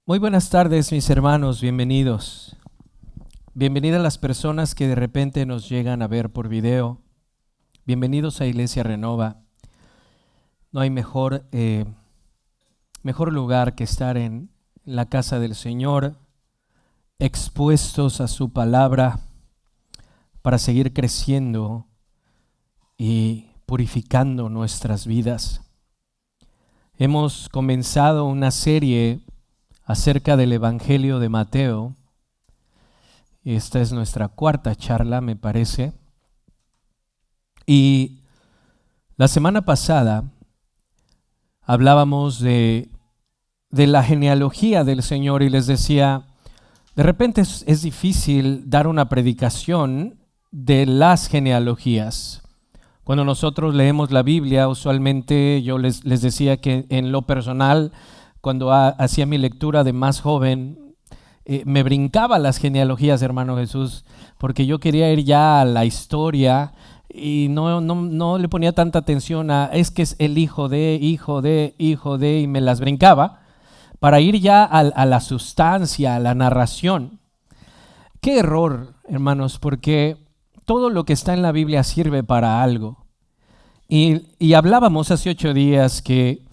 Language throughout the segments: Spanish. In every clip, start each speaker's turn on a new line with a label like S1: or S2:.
S1: Muy buenas tardes, mis hermanos, bienvenidos. Bienvenidas las personas que de repente nos llegan a ver por video. Bienvenidos a Iglesia Renova. No hay mejor lugar que estar en la casa del Señor, expuestos a su palabra para seguir creciendo y purificando nuestras vidas. Hemos comenzado una serie acerca del Evangelio de Mateo. Esta es nuestra cuarta charla, me parece. Y la semana pasada hablábamos de la genealogía del Señor y les decía, de repente es difícil dar una predicación de las genealogías. Cuando nosotros leemos la Biblia, usualmente yo les decía que en lo personal, cuando hacía mi lectura de más joven, me brincaba las genealogías, hermano Jesús, porque yo quería ir ya a la historia y no le ponía tanta atención a, es que es el hijo de, y me las brincaba para ir ya a la sustancia, a la narración. Qué error, hermanos, porque todo lo que está en la Biblia sirve para algo. Y hablábamos hace 8 días que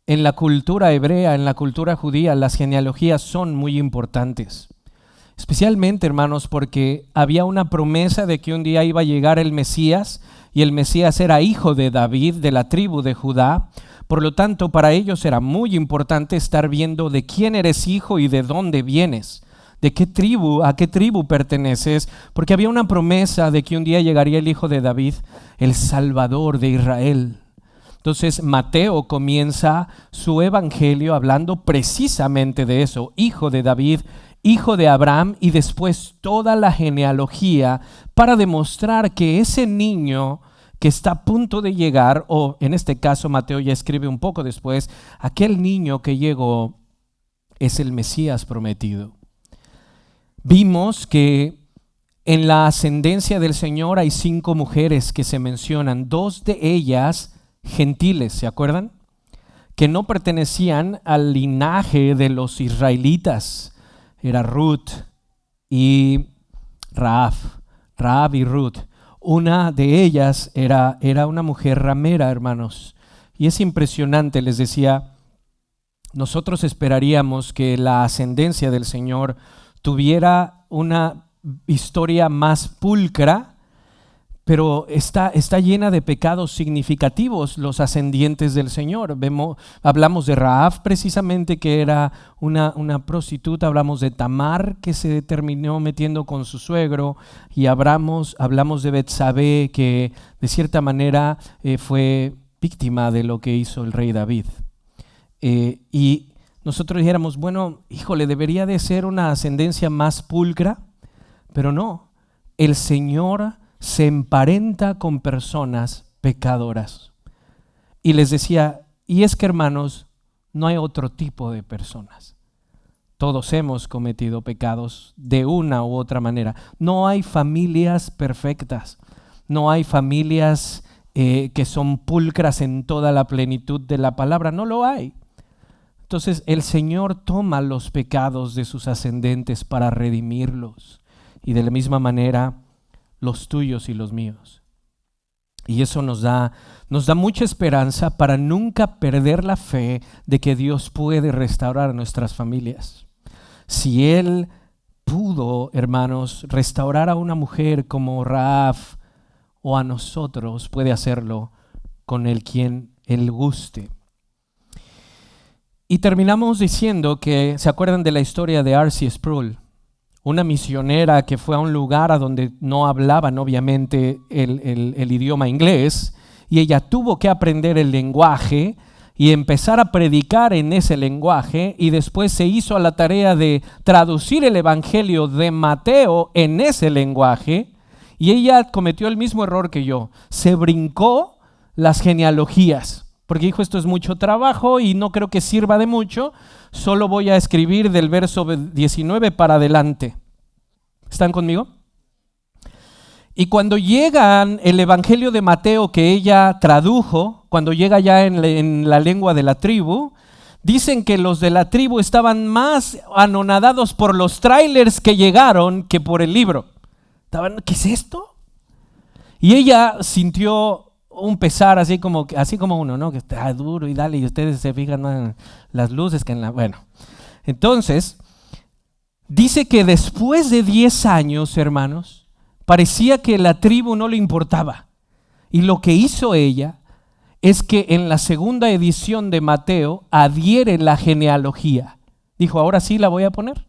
S1: en la cultura hebrea, en la cultura judía, las genealogías son muy importantes. Especialmente, hermanos, porque había una promesa de que un día iba a llegar el Mesías, y el Mesías era hijo de David, de la tribu de Judá. Por lo tanto, para ellos era muy importante estar viendo de quién eres hijo y de dónde vienes, de qué tribu, a qué tribu perteneces, porque había una promesa de que un día llegaría el hijo de David, el Salvador de Israel. Entonces Mateo comienza su evangelio hablando precisamente de eso, hijo de David, hijo de Abraham, y después toda la genealogía para demostrar que ese niño que está a punto de llegar, o en este caso Mateo ya escribe un poco después, aquel niño que llegó es el Mesías prometido. Vimos que en la ascendencia del Señor hay 5 mujeres que se mencionan, 2 de ellas gentiles, ¿se acuerdan? Que no pertenecían al linaje de los israelitas. Era Ruth y Rahab y Ruth. Una de ellas era una mujer ramera, hermanos. Y es impresionante, les decía, nosotros esperaríamos que la ascendencia del Señor tuviera una historia más pulcra, pero está llena de pecados significativos los ascendientes del Señor. Hablamos de Rahab precisamente, que era una prostituta. Hablamos de Tamar, que se terminó metiendo con su suegro, y hablamos de Betsabé, que de cierta manera fue víctima de lo que hizo el rey David. Y nosotros dijéramos, bueno, híjole, debería de ser una ascendencia más pulcra, pero no. El Señor se emparenta con personas pecadoras. Y les decía, y es que, hermanos, no hay otro tipo de personas. Todos hemos cometido pecados de una u otra manera. No hay familias perfectas. No hay familias que son pulcras en toda la plenitud de la palabra. No lo hay. Entonces el Señor toma los pecados de sus ascendentes para redimirlos. Y de la misma manera los tuyos y los míos. Y eso nos da mucha esperanza para nunca perder la fe de que Dios puede restaurar nuestras familias. Si Él pudo, hermanos, restaurar a una mujer como Rahab, o a nosotros, puede hacerlo con el quien Él guste. Y terminamos diciendo que, ¿se acuerdan de la historia de R.C. Sproul? Una misionera que fue a un lugar a donde no hablaban obviamente el idioma inglés, y ella tuvo que aprender el lenguaje y empezar a predicar en ese lenguaje, y después se hizo a la tarea de traducir el Evangelio de Mateo en ese lenguaje, y ella cometió el mismo error que yo, se brincó las genealogías, porque dijo, esto es mucho trabajo y no creo que sirva de mucho, solo voy a escribir del verso 19 para adelante. ¿Están conmigo? Y cuando llega el Evangelio de Mateo que ella tradujo, cuando llega ya en la lengua de la tribu, Dicen que los de la tribu estaban más anonadados por los trailers que llegaron que por el libro. ¿Qué es esto? Y ella sintió un pesar así como uno, ¿no? Que está duro y dale, y ustedes se fijan más en las luces que en la... Bueno, entonces, dice que después de 10 años, hermanos, parecía que la tribu no le importaba. Y lo que hizo ella es que en la segunda edición de Mateo adhiere la genealogía. Dijo, ahora sí la voy a poner.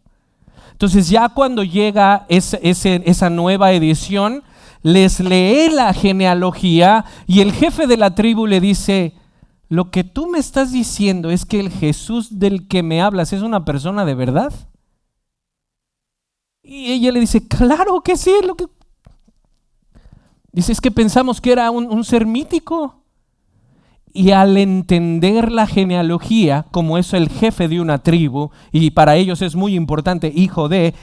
S1: Entonces ya cuando llega esa nueva edición, les lee la genealogía y el jefe de la tribu le dice, lo que tú me estás diciendo es que el Jesús del que me hablas es una persona de verdad. Y ella le dice, claro que sí. Dice, es que pensamos que era un ser mítico. Y al entender la genealogía, como es el jefe de una tribu, y para ellos es muy importante, hijo de,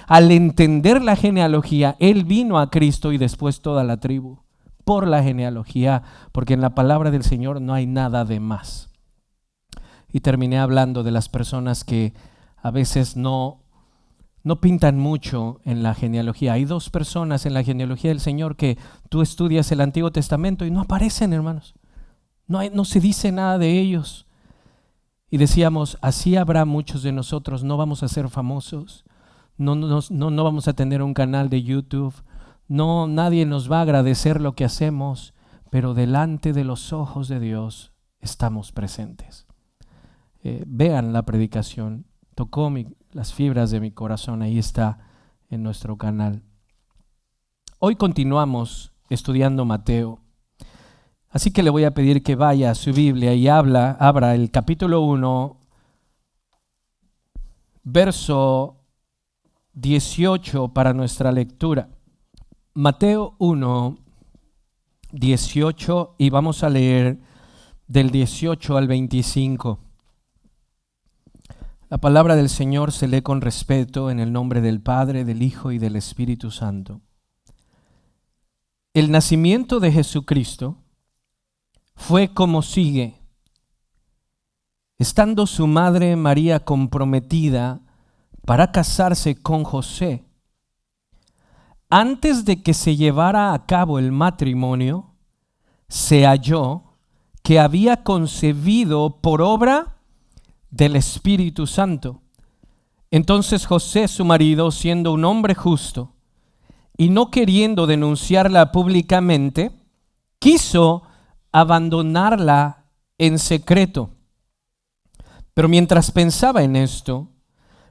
S1: al entender la genealogía, él vino a Cristo y después toda la tribu, por la genealogía, porque en la palabra del Señor no hay nada de más. Y terminé hablando de las personas que a veces no pintan mucho en la genealogía. Hay 2 personas en la genealogía del Señor que tú estudias el Antiguo Testamento y no aparecen, hermanos. No se dice nada de ellos. Y decíamos, así habrá muchos de nosotros, no vamos a ser famosos, no vamos a tener un canal de YouTube, nadie nos va a agradecer lo que hacemos, pero delante de los ojos de Dios estamos presentes. Vean la predicación, tocó las fibras de mi corazón, ahí está en nuestro canal. Hoy continuamos estudiando Mateo, así que le voy a pedir que vaya a su Biblia y abra el capítulo 1, verso 18 para nuestra lectura. Mateo 1, 18 y vamos a leer del 18 al 25. La palabra del Señor se lee con respeto en el nombre del Padre, del Hijo y del Espíritu Santo. El nacimiento de Jesucristo fue como sigue. Estando su madre María comprometida para casarse con José, antes de que se llevara a cabo el matrimonio, se halló que había concebido por obra del Espíritu Santo. Entonces José, su marido, siendo un hombre justo y no queriendo denunciarla públicamente, quiso abandonarla en secreto. Pero mientras pensaba en esto,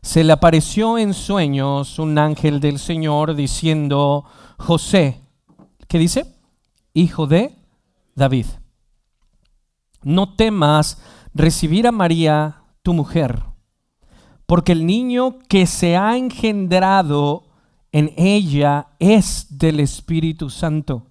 S1: se le apareció en sueños un ángel del Señor diciendo, José, ¿qué dice? Hijo de David, no temas recibir a María, tu mujer, porque el niño que se ha engendrado en ella es del Espíritu Santo.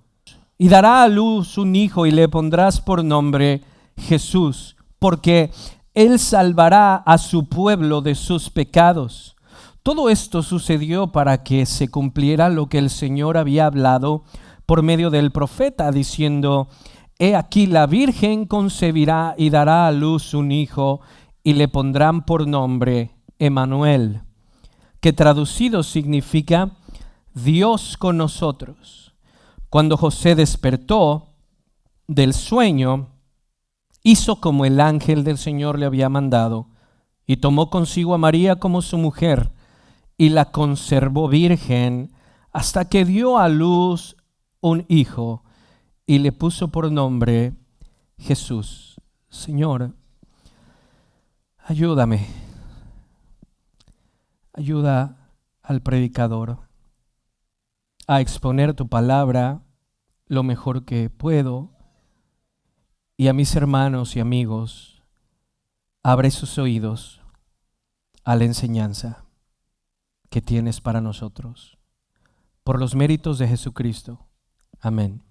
S1: Y dará a luz un hijo y le pondrás por nombre Jesús, porque él salvará a su pueblo de sus pecados. Todo esto sucedió para que se cumpliera lo que el Señor había hablado por medio del profeta, diciendo, he aquí la Virgen concebirá y dará a luz un hijo, y le pondrán por nombre Emmanuel, que traducido significa Dios con nosotros. Cuando José despertó del sueño, hizo como el ángel del Señor le había mandado, y tomó consigo a María como su mujer, y la conservó virgen hasta que dio a luz un hijo, y le puso por nombre Jesús. Señor, ayúdame, ayuda al predicador a exponer tu palabra lo mejor que puedo, y a mis hermanos y amigos, abre sus oídos a la enseñanza que tienes para nosotros. Por los méritos de Jesucristo. Amén.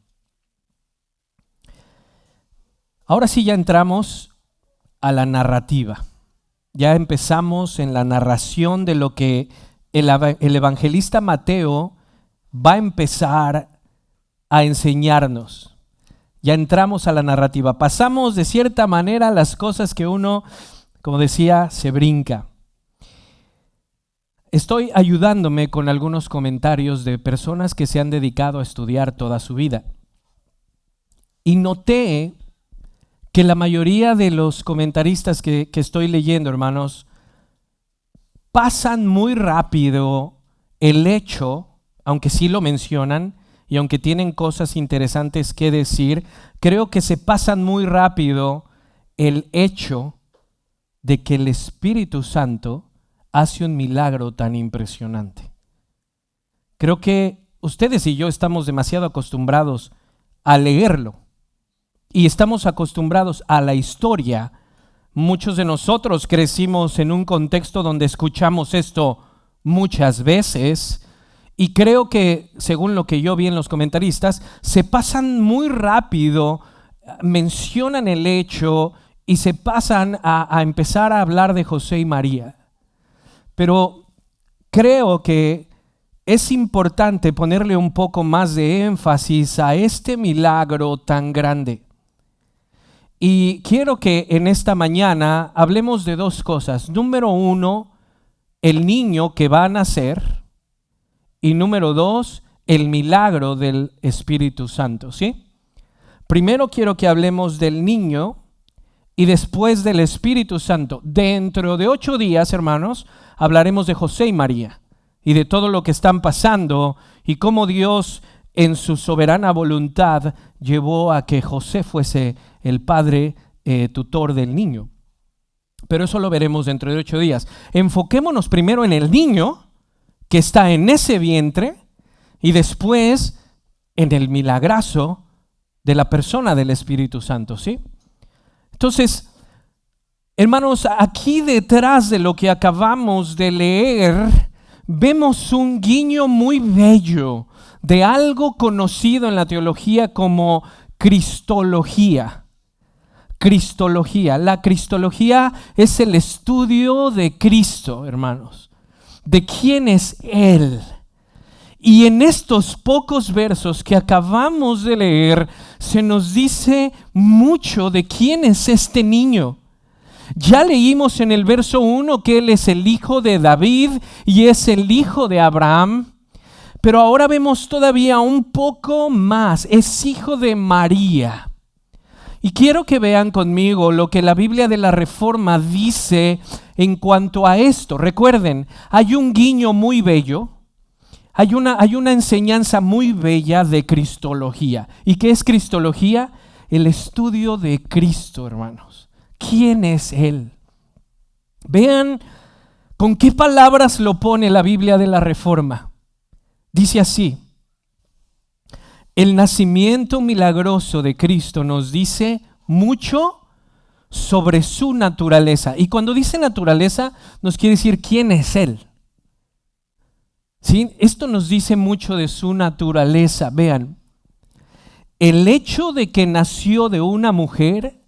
S1: Ahora sí ya entramos a la narrativa. Ya empezamos en la narración de lo que el evangelista Mateo va a empezar a enseñarnos. Ya entramos a la narrativa. Pasamos de cierta manera las cosas que uno, como decía, se brinca. Estoy ayudándome con algunos comentarios de personas que se han dedicado a estudiar toda su vida. Y noté que la mayoría de los comentaristas que estoy leyendo, hermanos, pasan muy rápido el hecho, aunque sí lo mencionan, y aunque tienen cosas interesantes que decir, creo que se pasan muy rápido el hecho de que el Espíritu Santo hace un milagro tan impresionante. Creo que ustedes y yo estamos demasiado acostumbrados a leerlo y estamos acostumbrados a la historia. Muchos de nosotros crecimos en un contexto donde escuchamos esto muchas veces. Y creo que, según lo que yo vi en los comentaristas, se pasan muy rápido, mencionan el hecho y se pasan a empezar a hablar de José y María. Pero creo que es importante ponerle un poco más de énfasis a este milagro tan grande. Y quiero que en esta mañana hablemos de dos cosas. Número uno, el niño que va a nacer. Y número dos, el milagro del Espíritu Santo, ¿sí? Primero quiero que hablemos del niño y después del Espíritu Santo. Dentro de 8 días, hermanos, hablaremos de José y María y de todo lo que están pasando y cómo Dios en su soberana voluntad llevó a que José fuese el padre tutor del niño. Pero eso lo veremos dentro de 8 días. Enfoquémonos primero en el niño que está en ese vientre y después en el milagrazo de la persona del Espíritu Santo, ¿sí? Entonces, hermanos, aquí detrás de lo que acabamos de leer, vemos un guiño muy bello de algo conocido en la teología como cristología. Cristología. La cristología es el estudio de Cristo, hermanos. De quién es Él. Y en estos pocos versos que acabamos de leer, se nos dice mucho de quién es este niño. Ya leímos en el verso 1 que Él es el hijo de David y es el hijo de Abraham, pero ahora vemos todavía un poco más, es hijo de María. Y quiero que vean conmigo lo que la Biblia de la Reforma dice en cuanto a esto. Recuerden, hay un guiño muy bello, hay una enseñanza muy bella de cristología. ¿Y qué es cristología? El estudio de Cristo, hermanos. ¿Quién es Él? Vean con qué palabras lo pone la Biblia de la Reforma. Dice así: el nacimiento milagroso de Cristo nos dice mucho sobre su naturaleza. Y cuando dice naturaleza, nos quiere decir quién es Él. ¿Sí? Esto nos dice mucho de su naturaleza. Vean, el hecho de que nació de una mujer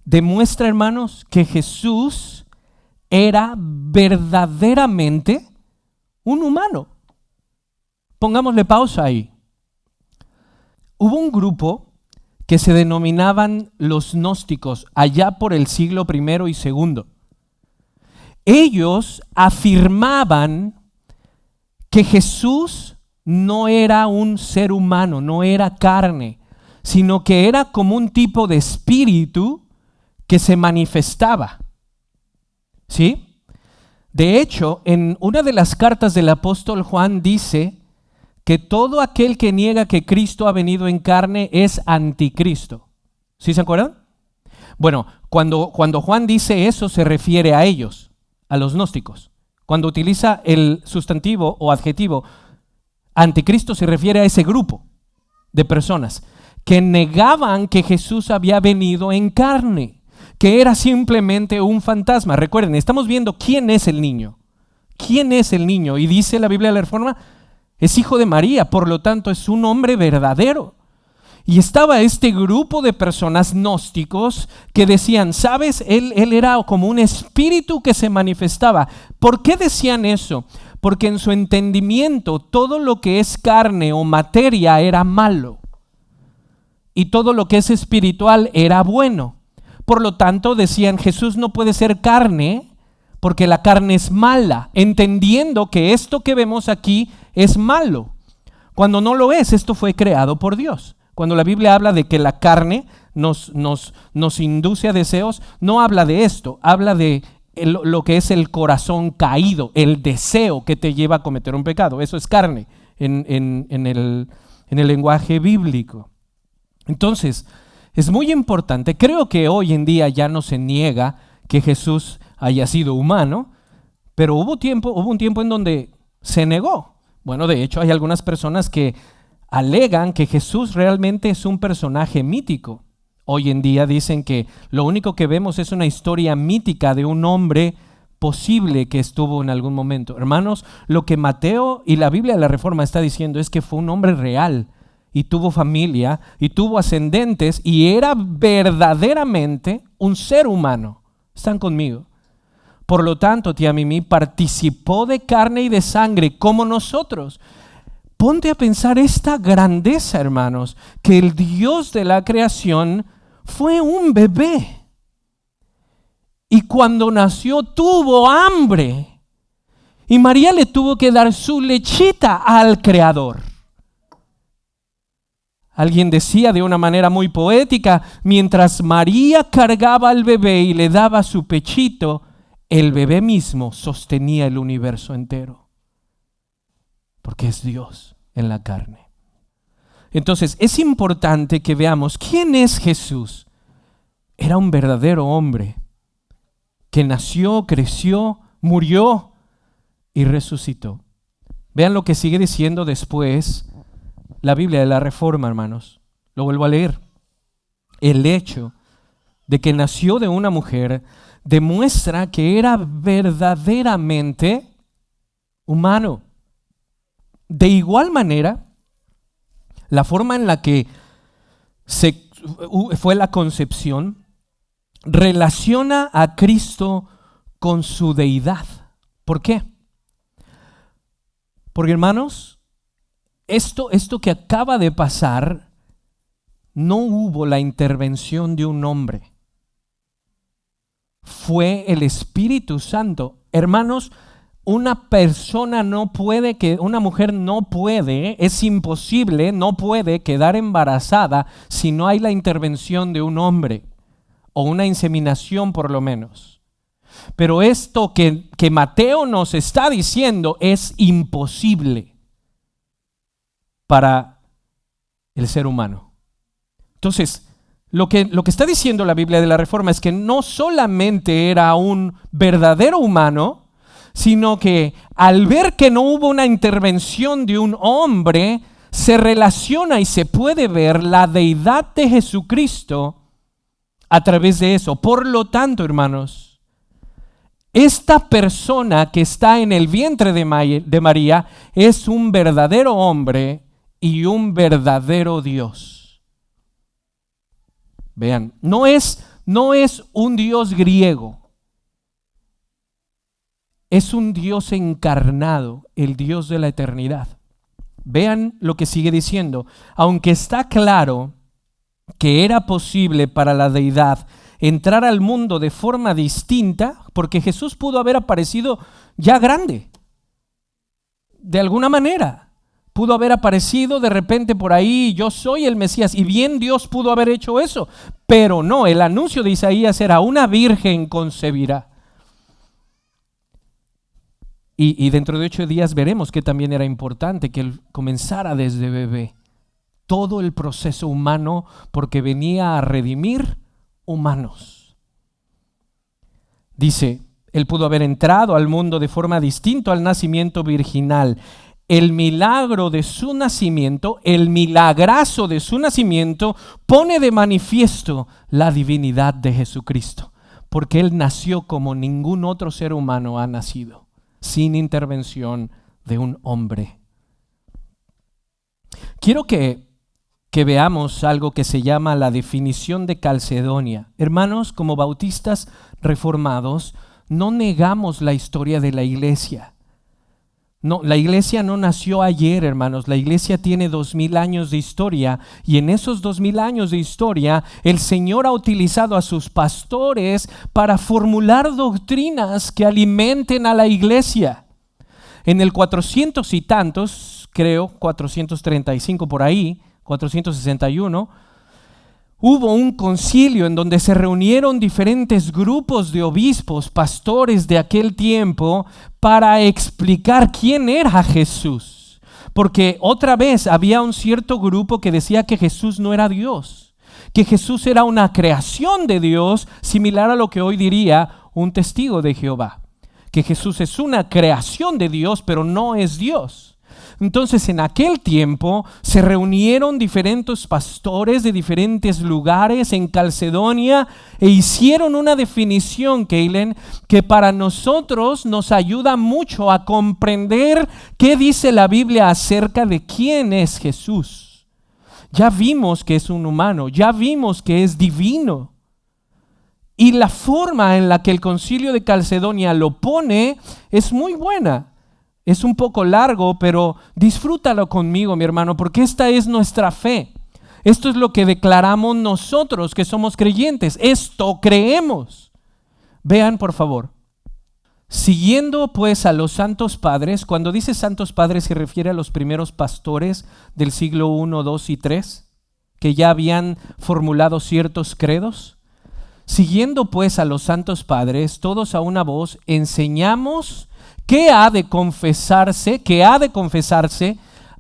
S1: demuestra, hermanos, que Jesús era verdaderamente un humano. Pongámosle pausa ahí. Hubo un grupo que se denominaban los gnósticos allá por el siglo I y II. Ellos afirmaban que Jesús no era un ser humano, no era carne, sino que era como un tipo de espíritu que se manifestaba. ¿Sí? De hecho, en una de las cartas del apóstol Juan dice que todo aquel que niega que Cristo ha venido en carne es anticristo. ¿Sí se acuerdan? Bueno, cuando Juan dice eso se refiere a ellos, a los gnósticos. Cuando utiliza el sustantivo o adjetivo anticristo se refiere a ese grupo de personas que negaban que Jesús había venido en carne, que era simplemente un fantasma. Recuerden, estamos viendo quién es el niño. ¿Quién es el niño? Y dice la Biblia de la Reforma, es hijo de María, por lo tanto es un hombre verdadero. Y estaba este grupo de personas gnósticos que decían, ¿sabes? Él era como un espíritu que se manifestaba. ¿Por qué decían eso? Porque en su entendimiento todo lo que es carne o materia era malo. y todo lo que es espiritual era bueno. Por lo tanto, decían, Jesús no puede ser carne porque la carne es mala, entendiendo que esto que vemos aquí es malo. Cuando no lo es, esto fue creado por Dios. Cuando la Biblia habla de que la carne nos induce a deseos, no habla de esto, habla de lo que es el corazón caído, el deseo que te lleva a cometer un pecado. Eso es carne en el lenguaje bíblico. Entonces, es muy importante. Creo que hoy en día ya no se niega que Jesús haya sido humano, pero hubo un tiempo en donde se negó. Bueno, de hecho hay algunas personas que alegan que Jesús realmente es un personaje mítico. Hoy en día dicen que lo único que vemos es una historia mítica de un hombre posible que estuvo en algún momento. Hermanos, lo que Mateo y la Biblia de la Reforma está diciendo es que fue un hombre real y tuvo familia y tuvo ascendentes y era verdaderamente un ser humano. ¿Están conmigo? Por lo tanto, tía Mimi participó de carne y de sangre como nosotros. Ponte a pensar esta grandeza, hermanos, que el Dios de la creación fue un bebé. Y cuando nació tuvo hambre. Y María le tuvo que dar su lechita al Creador. Alguien decía de una manera muy poética, mientras María cargaba al bebé y le daba su pechito, el bebé mismo sostenía el universo entero. Porque es Dios en la carne. Entonces es importante que veamos quién es Jesús. Era un verdadero hombre que nació, creció, murió y resucitó. Vean lo que sigue diciendo después la Biblia de la Reforma, hermanos. Lo vuelvo a leer. El hecho de que nació de una mujer demuestra que era verdaderamente humano. De igual manera, la forma en la que fue la concepción relaciona a Cristo con su deidad. ¿Por qué? Porque, hermanos, esto que acaba de pasar, no hubo la intervención de un hombre. Fue el Espíritu Santo. Hermanos, una mujer no puede, es imposible, no puede quedar embarazada si no hay la intervención de un hombre o una inseminación por lo menos. Pero esto que Mateo nos está diciendo es imposible para el ser humano. Entonces, lo que está diciendo la Biblia de la Reforma es que no solamente era un verdadero humano, sino que al ver que no hubo una intervención de un hombre, se relaciona y se puede ver la deidad de Jesucristo a través de eso. Por lo tanto, hermanos, esta persona que está en el vientre de María es un verdadero hombre y un verdadero Dios. Vean, no es un Dios griego. Es un Dios encarnado, el Dios de la eternidad. Vean lo que sigue diciendo. Aunque está claro que era posible para la deidad entrar al mundo de forma distinta, porque Jesús pudo haber aparecido ya grande. De alguna manera. Pudo haber aparecido de repente por ahí, yo soy el Mesías. Y bien Dios pudo haber hecho eso. Pero no, el anuncio de Isaías era: una virgen concebirá. Y dentro de 8 días veremos que también era importante que él comenzara desde bebé. Todo el proceso humano, porque venía a redimir humanos. Dice, él pudo haber entrado al mundo de forma distinta al nacimiento virginal. El milagro de su nacimiento, el milagrazo de su nacimiento, pone de manifiesto la divinidad de Jesucristo, porque él nació como ningún otro ser humano ha nacido, sin intervención de un hombre. Quiero que veamos algo que se llama la definición de Calcedonia. Hermanos, como bautistas reformados, no negamos la historia de la iglesia. No, la iglesia no nació ayer, hermanos. La iglesia tiene 2000 años de historia, y en esos 2000 años de historia el Señor ha utilizado a sus pastores para formular doctrinas que alimenten a la iglesia. En el 400 y tantos, creo 435 por ahí, 461, hubo un concilio en donde se reunieron diferentes grupos de obispos, pastores de aquel tiempo, para explicar quién era Jesús. Porque otra vez había un cierto grupo que decía que Jesús no era Dios, que Jesús era una creación de Dios, similar a lo que hoy diría un testigo de Jehová, que Jesús es una creación de Dios, pero no es Dios. Entonces, en aquel tiempo se reunieron diferentes pastores de diferentes lugares en Calcedonia e hicieron una definición, Kaylen, que para nosotros nos ayuda mucho a comprender qué dice la Biblia acerca de quién es Jesús. Ya vimos que es un humano, ya vimos que es divino. Y la forma en la que el Concilio de Calcedonia lo pone es muy buena. Es un poco largo, pero disfrútalo conmigo, mi hermano, porque esta es nuestra fe. Esto es lo que declaramos nosotros que somos creyentes. Esto creemos. Vean, por favor. Siguiendo pues a los santos padres, cuando dice santos padres se refiere a los primeros pastores del siglo I, II y III, que ya habían formulado ciertos credos. Siguiendo pues a los santos padres, todos a una voz, enseñamos que ha de confesarse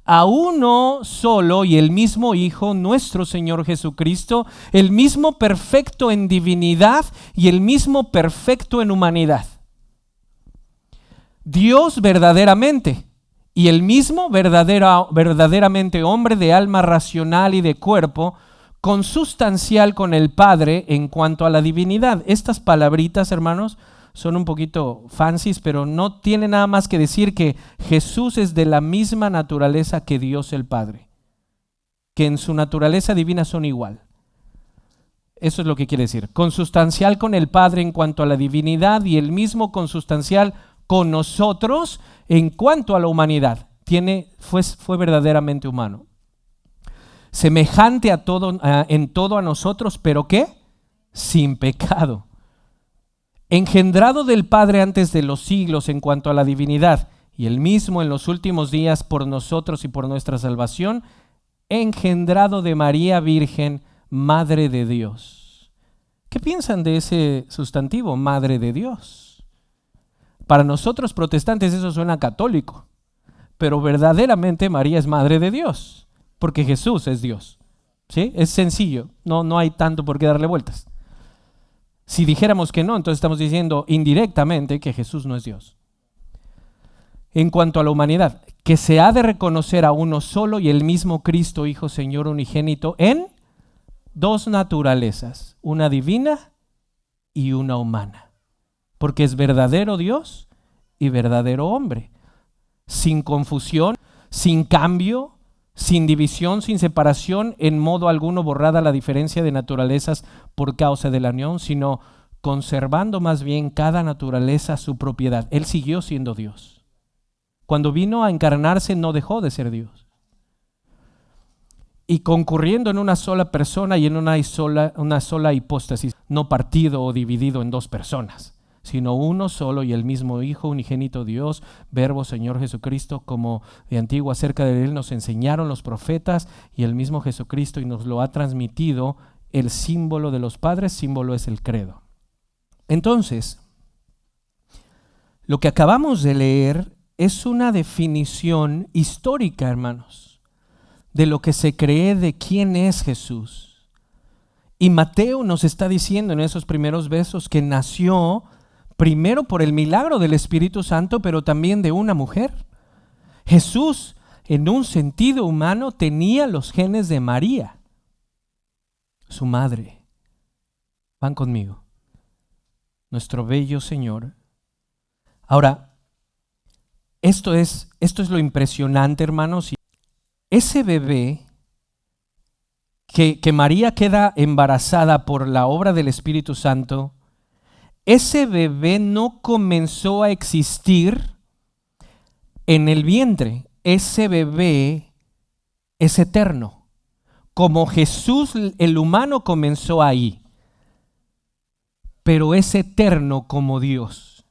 S1: a uno solo y el mismo Hijo, nuestro Señor Jesucristo, el mismo perfecto en divinidad y el mismo perfecto en humanidad. Dios verdaderamente y el mismo verdaderamente hombre de alma racional y de cuerpo, consustancial con el Padre en cuanto a la divinidad. Estas palabritas, hermanos, son un poquito fancies, pero no tiene nada más que decir que Jesús es de la misma naturaleza que Dios el Padre, que en su naturaleza divina son igual. Eso es lo que quiere decir. Consustancial con el Padre en cuanto a la divinidad y el mismo consustancial con nosotros en cuanto a la humanidad. Fue verdaderamente humano. Semejante en todo a nosotros, pero ¿qué? Sin pecado. Engendrado del Padre antes de los siglos en cuanto a la divinidad, y el mismo en los últimos días por nosotros y por nuestra salvación, engendrado de María Virgen, Madre de Dios. ¿Qué piensan de ese sustantivo, Madre de Dios? Para nosotros protestantes eso suena católico, pero verdaderamente María es Madre de Dios, porque Jesús es Dios. ¿Sí? Es sencillo, no hay tanto por qué darle vueltas. Si dijéramos que no, entonces estamos diciendo indirectamente que Jesús no es Dios. En cuanto a la humanidad, que se ha de reconocer a uno solo y el mismo Cristo, Hijo, Señor unigénito, en dos naturalezas, una divina y una humana, porque es verdadero Dios y verdadero hombre, sin confusión, sin cambio, sin división, sin separación, en modo alguno borrada la diferencia de naturalezas por causa de la unión, sino conservando más bien cada naturaleza su propiedad. Él siguió siendo Dios. Cuando vino a encarnarse no dejó de ser Dios. Y concurriendo en una sola persona y en una sola hipóstasis, no partido o dividido en dos personas, sino uno solo y el mismo Hijo, unigénito Dios, Verbo, Señor Jesucristo, como de antiguo acerca de Él nos enseñaron los profetas y el mismo Jesucristo, y nos lo ha transmitido el símbolo de los padres. Símbolo es el credo. Entonces, lo que acabamos de leer es una definición histórica, hermanos, de lo que se cree de quién es Jesús. Y Mateo nos está diciendo en esos primeros versos que nació primero por el milagro del Espíritu Santo, pero también de una mujer. Jesús, en un sentido humano, tenía los genes de María, su madre. Van conmigo. Nuestro bello Señor. Ahora, esto es lo impresionante, hermanos. Ese bebé que María queda embarazada por la obra del Espíritu Santo, ese bebé no comenzó a existir en el vientre, ese bebé es eterno. Como Jesús, el humano, comenzó ahí, pero es eterno como Dios.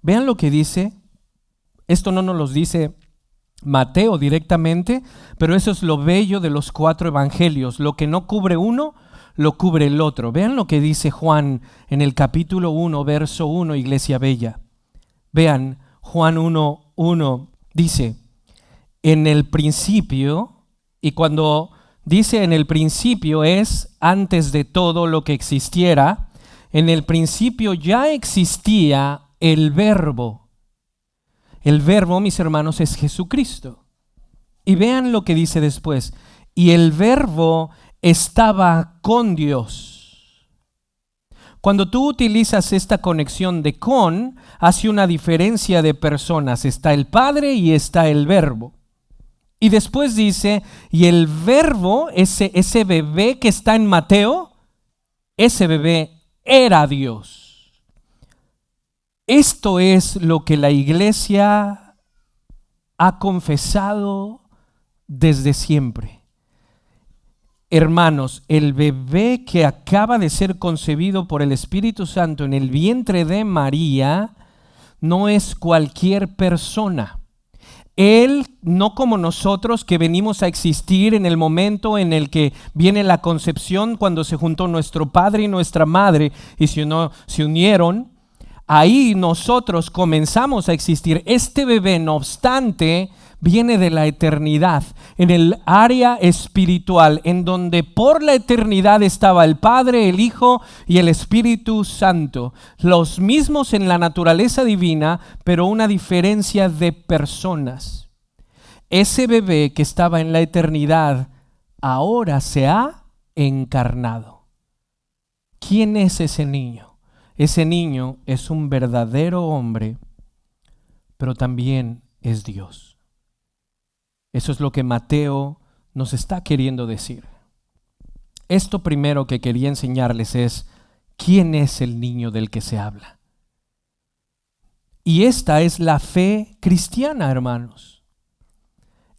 S1: Vean lo que dice. Esto no nos lo dice Mateo directamente, pero eso es lo bello de los 4 evangelios. Lo que no cubre uno, lo cubre el otro. Vean lo que dice Juan en el capítulo 1, verso 1, Iglesia Bella. Vean, Juan 1:1 dice, en el principio, y cuando dice en el principio es antes de todo lo que existiera, en el principio ya existía el Verbo. El Verbo, mis hermanos, es Jesucristo. Y vean lo que dice después. Y el Verbo estaba con Dios. Cuando tú utilizas esta conexión de con, hace una diferencia de personas. Está el Padre y está el Verbo. Y después dice, y el Verbo, ese bebé que está en Mateo, ese bebé era Dios. Esto es lo que la iglesia ha confesado desde siempre. Hermanos, el bebé que acaba de ser concebido por el Espíritu Santo en el vientre de María no es cualquier persona. Él, no como nosotros que venimos a existir en el momento en el que viene la concepción, cuando se juntó nuestro padre y nuestra madre y se unieron, ahí nosotros comenzamos a existir. Este bebé, no obstante, viene de la eternidad, en el área espiritual, en donde por la eternidad estaba el Padre, el Hijo y el Espíritu Santo, los mismos en la naturaleza divina, pero una diferencia de personas. Ese bebé que estaba en la eternidad ahora se ha encarnado. ¿Quién es ese niño? Ese niño es un verdadero hombre, pero también es Dios. Eso es lo que Mateo nos está queriendo decir. Esto primero que quería enseñarles es quién es el niño del que se habla. Y esta es la fe cristiana, hermanos.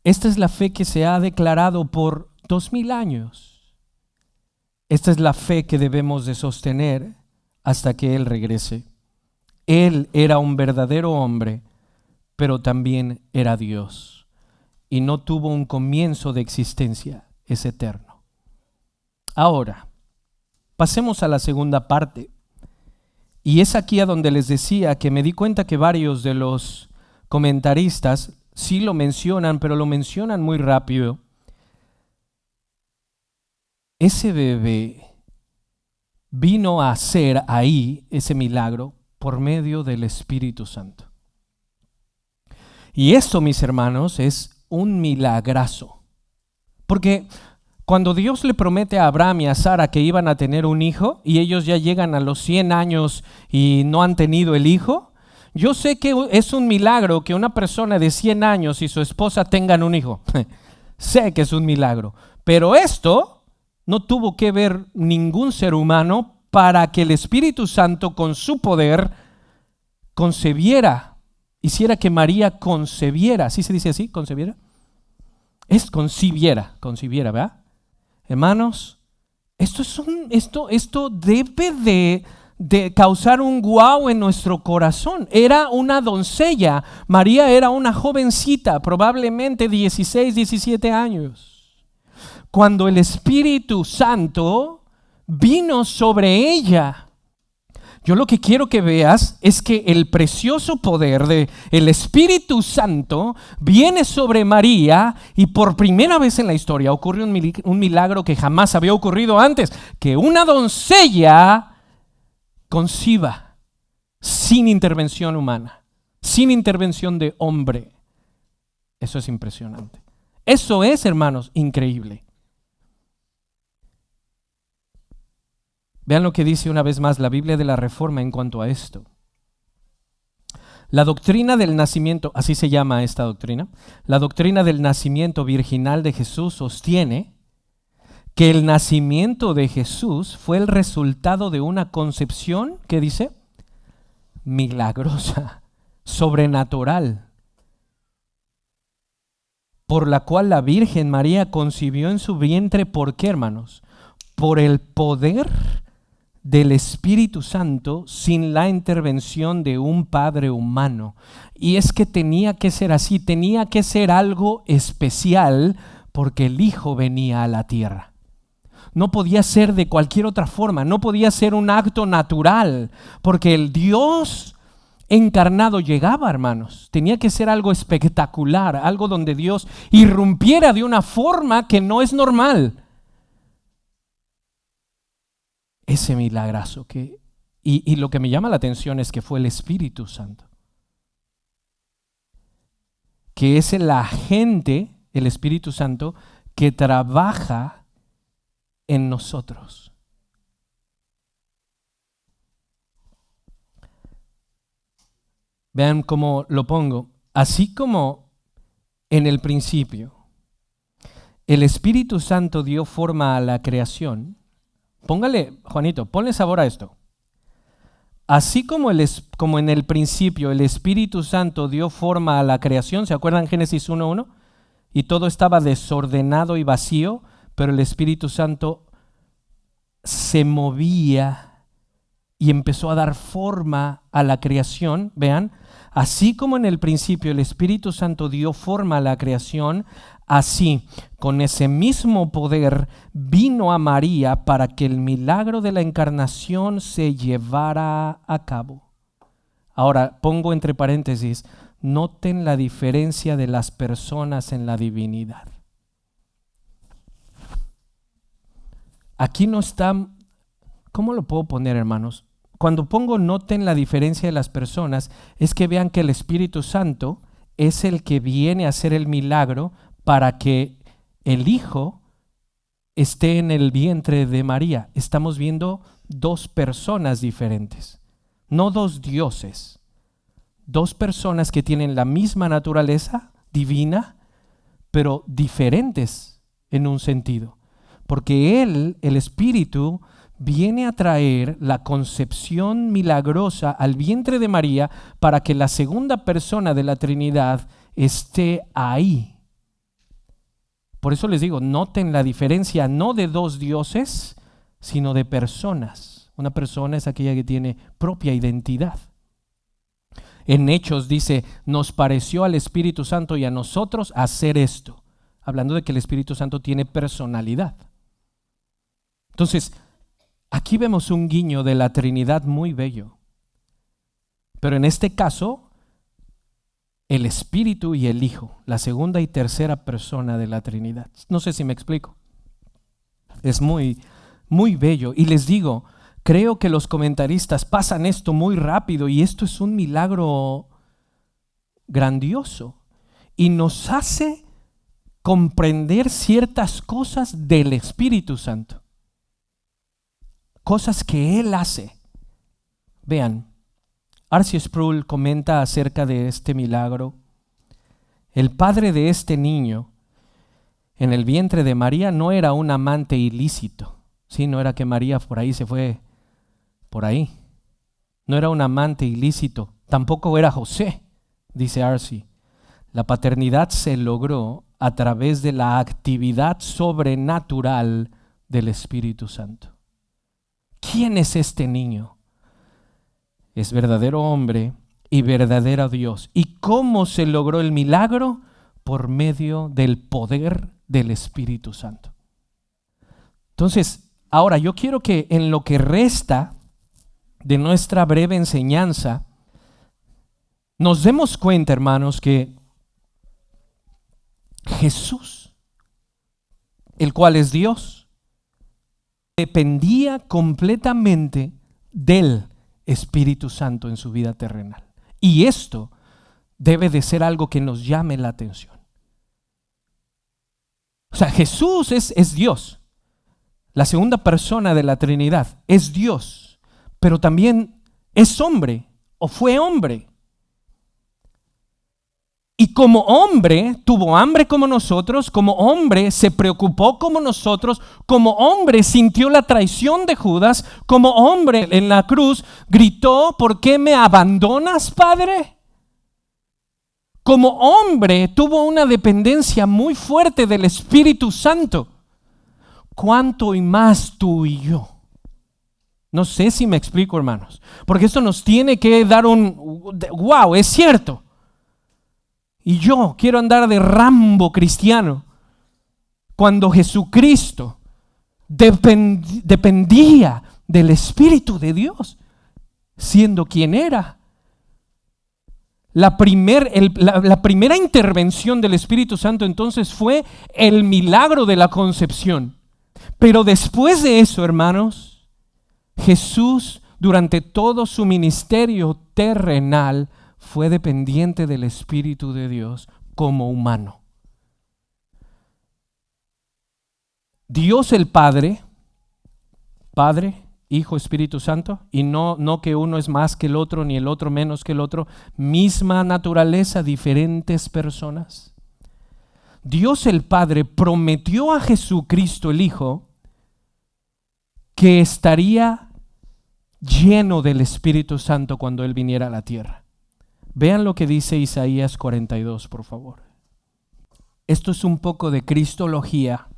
S1: Esta es la fe que se ha declarado por 2000 años. Esta es la fe que debemos de sostener hasta que Él regrese. Él era un verdadero hombre, pero también era Dios. Y no tuvo un comienzo de existencia, es eterno. Ahora, pasemos a la segunda parte. Y es aquí a donde les decía que me di cuenta que varios de los comentaristas sí lo mencionan, pero lo mencionan muy rápido. Ese bebé vino a hacer ahí ese milagro por medio del Espíritu Santo. Y esto, mis hermanos, es un milagrazo. Porque cuando Dios le promete a Abraham y a Sara que iban a tener un hijo y ellos ya llegan a los 100 años y no han tenido el hijo, yo sé que es un milagro que una persona de 100 años y su esposa tengan un hijo. Sé que es un milagro. Pero esto no tuvo que ver ningún ser humano para que el Espíritu Santo con su poder concebiera, hiciera que María concebiera. ¿Sí se dice así? ¿Concebiera? Es concibiera, ¿verdad? Hermanos, esto debe de causar un guau en nuestro corazón. Era una doncella. María era una jovencita, probablemente 16, 17 años. Cuando el Espíritu Santo vino sobre ella. Yo lo que quiero que veas es que el precioso poder del Espíritu Santo viene sobre María y por primera vez en la historia ocurre un milagro que jamás había ocurrido antes, que una doncella conciba sin intervención humana, sin intervención de hombre. Eso es impresionante. Eso es, hermanos, increíble. Vean lo que dice una vez más la Biblia de la Reforma en cuanto a esto. La doctrina del nacimiento, así se llama esta doctrina, la doctrina del nacimiento virginal de Jesús sostiene que el nacimiento de Jesús fue el resultado de una concepción, ¿qué dice? Milagrosa, sobrenatural. por la cual la Virgen María concibió en su vientre. ¿Por qué, hermanos? Por el poder del Espíritu Santo, sin la intervención de un padre humano. Y es que tenía que ser así, tenía que ser algo especial, porque el Hijo venía a la tierra. No podía ser de cualquier otra forma, no podía ser un acto natural, porque el Dios encarnado llegaba, hermanos. Tenía que ser algo espectacular, algo donde Dios irrumpiera de una forma que no es normal. Ese milagrazo y lo que me llama la atención es que fue el Espíritu Santo, que es el agente, el Espíritu Santo, que trabaja en nosotros. Vean cómo lo pongo. Así como en el principio el Espíritu Santo dio forma a la creación. Póngale, Juanito, ponle sabor a esto. Así como en el principio el Espíritu Santo dio forma a la creación, ¿se acuerdan Génesis 1:1? Y todo estaba desordenado y vacío, pero el Espíritu Santo se movía y empezó a dar forma a la creación. Vean, así como en el principio el Espíritu Santo dio forma a la creación, así, con ese mismo poder, vino a María para que el milagro de la encarnación se llevara a cabo. Ahora, pongo entre paréntesis, noten la diferencia de las personas en la divinidad. Aquí no está, ¿cómo lo puedo poner, hermanos? Cuando pongo noten la diferencia de las personas, es que vean que el Espíritu Santo es el que viene a hacer el milagro para que el Hijo esté en el vientre de María. Estamos viendo dos personas diferentes, no dos dioses, dos personas que tienen la misma naturaleza divina, pero diferentes en un sentido. Porque Él, el Espíritu, viene a traer la concepción milagrosa al vientre de María para que la segunda persona de la Trinidad esté ahí. Por eso les digo, noten la diferencia no de dos dioses, sino de personas. Una persona es aquella que tiene propia identidad. En Hechos dice, nos pareció al Espíritu Santo y a nosotros hacer esto. Hablando de que el Espíritu Santo tiene personalidad. Entonces, aquí vemos un guiño de la Trinidad muy bello. Pero en este caso, el Espíritu y el Hijo, la segunda y tercera persona de la Trinidad. No sé si me explico. Es muy, muy bello. Y les digo, creo que los comentaristas pasan esto muy rápido y esto es un milagro grandioso. Y nos hace comprender ciertas cosas del Espíritu Santo. Cosas que Él hace. Vean. R.C. Sproul comenta acerca de este milagro. El padre de este niño en el vientre de María no era un amante ilícito. Sí, no era que María por ahí se fue por ahí. No era un amante ilícito. Tampoco era José, dice R.C. La paternidad se logró a través de la actividad sobrenatural del Espíritu Santo. ¿Quién es este niño? Es verdadero hombre y verdadero Dios. ¿Y cómo se logró el milagro? Por medio del poder del Espíritu Santo. Entonces, ahora yo quiero que en lo que resta de nuestra breve enseñanza, nos demos cuenta, hermanos, que Jesús, el cual es Dios, dependía completamente del Espíritu Santo en su vida terrenal. Y esto debe de ser algo que nos llame la atención. O sea, Jesús es Dios. La segunda persona de la Trinidad es Dios, pero también es hombre o fue hombre. Y como hombre tuvo hambre como nosotros, como hombre se preocupó como nosotros, como hombre sintió la traición de Judas, como hombre en la cruz gritó, ¿por qué me abandonas, Padre? como hombre tuvo una dependencia muy fuerte del Espíritu Santo. ¿Cuánto y más tú y yo? No sé si me explico, hermanos, porque esto nos tiene que dar wow, es cierto. Y yo quiero andar de Rambo cristiano cuando Jesucristo dependía del Espíritu de Dios, siendo quien era. La primera intervención del Espíritu Santo entonces fue el milagro de la concepción. Pero después de eso, hermanos, Jesús durante todo su ministerio terrenal fue dependiente del Espíritu de Dios como humano. Dios el Padre, Hijo, Espíritu Santo, y no que uno es más que el otro ni el otro menos que el otro, misma naturaleza, diferentes personas. Dios el Padre prometió a Jesucristo el Hijo que estaría lleno del Espíritu Santo cuando Él viniera a la tierra. Vean lo que dice Isaías 42, por favor. Esto es un poco de cristología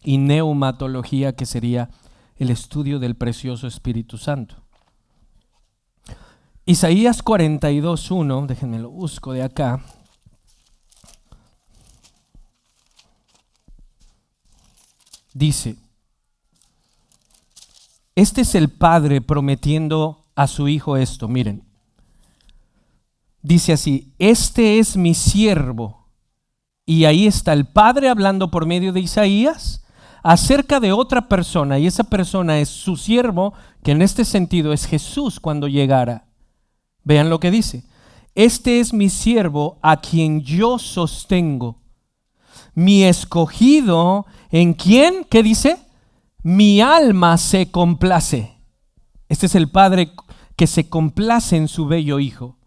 S1: y neumatología, que sería el estudio del precioso Espíritu Santo. Isaías 42:1, déjenme lo busco de acá. Dice, este es el Padre prometiendo a su Hijo esto, miren. Dice así, este es mi siervo. Y ahí está el Padre hablando por medio de Isaías acerca de otra persona, y esa persona es su siervo, que en este sentido es Jesús cuando llegara. Vean lo que dice. Este es mi siervo a quien yo sostengo, mi escogido, en quien, ¿qué dice? Mi alma se complace. Este es el Padre que se complace en su bello Hijo,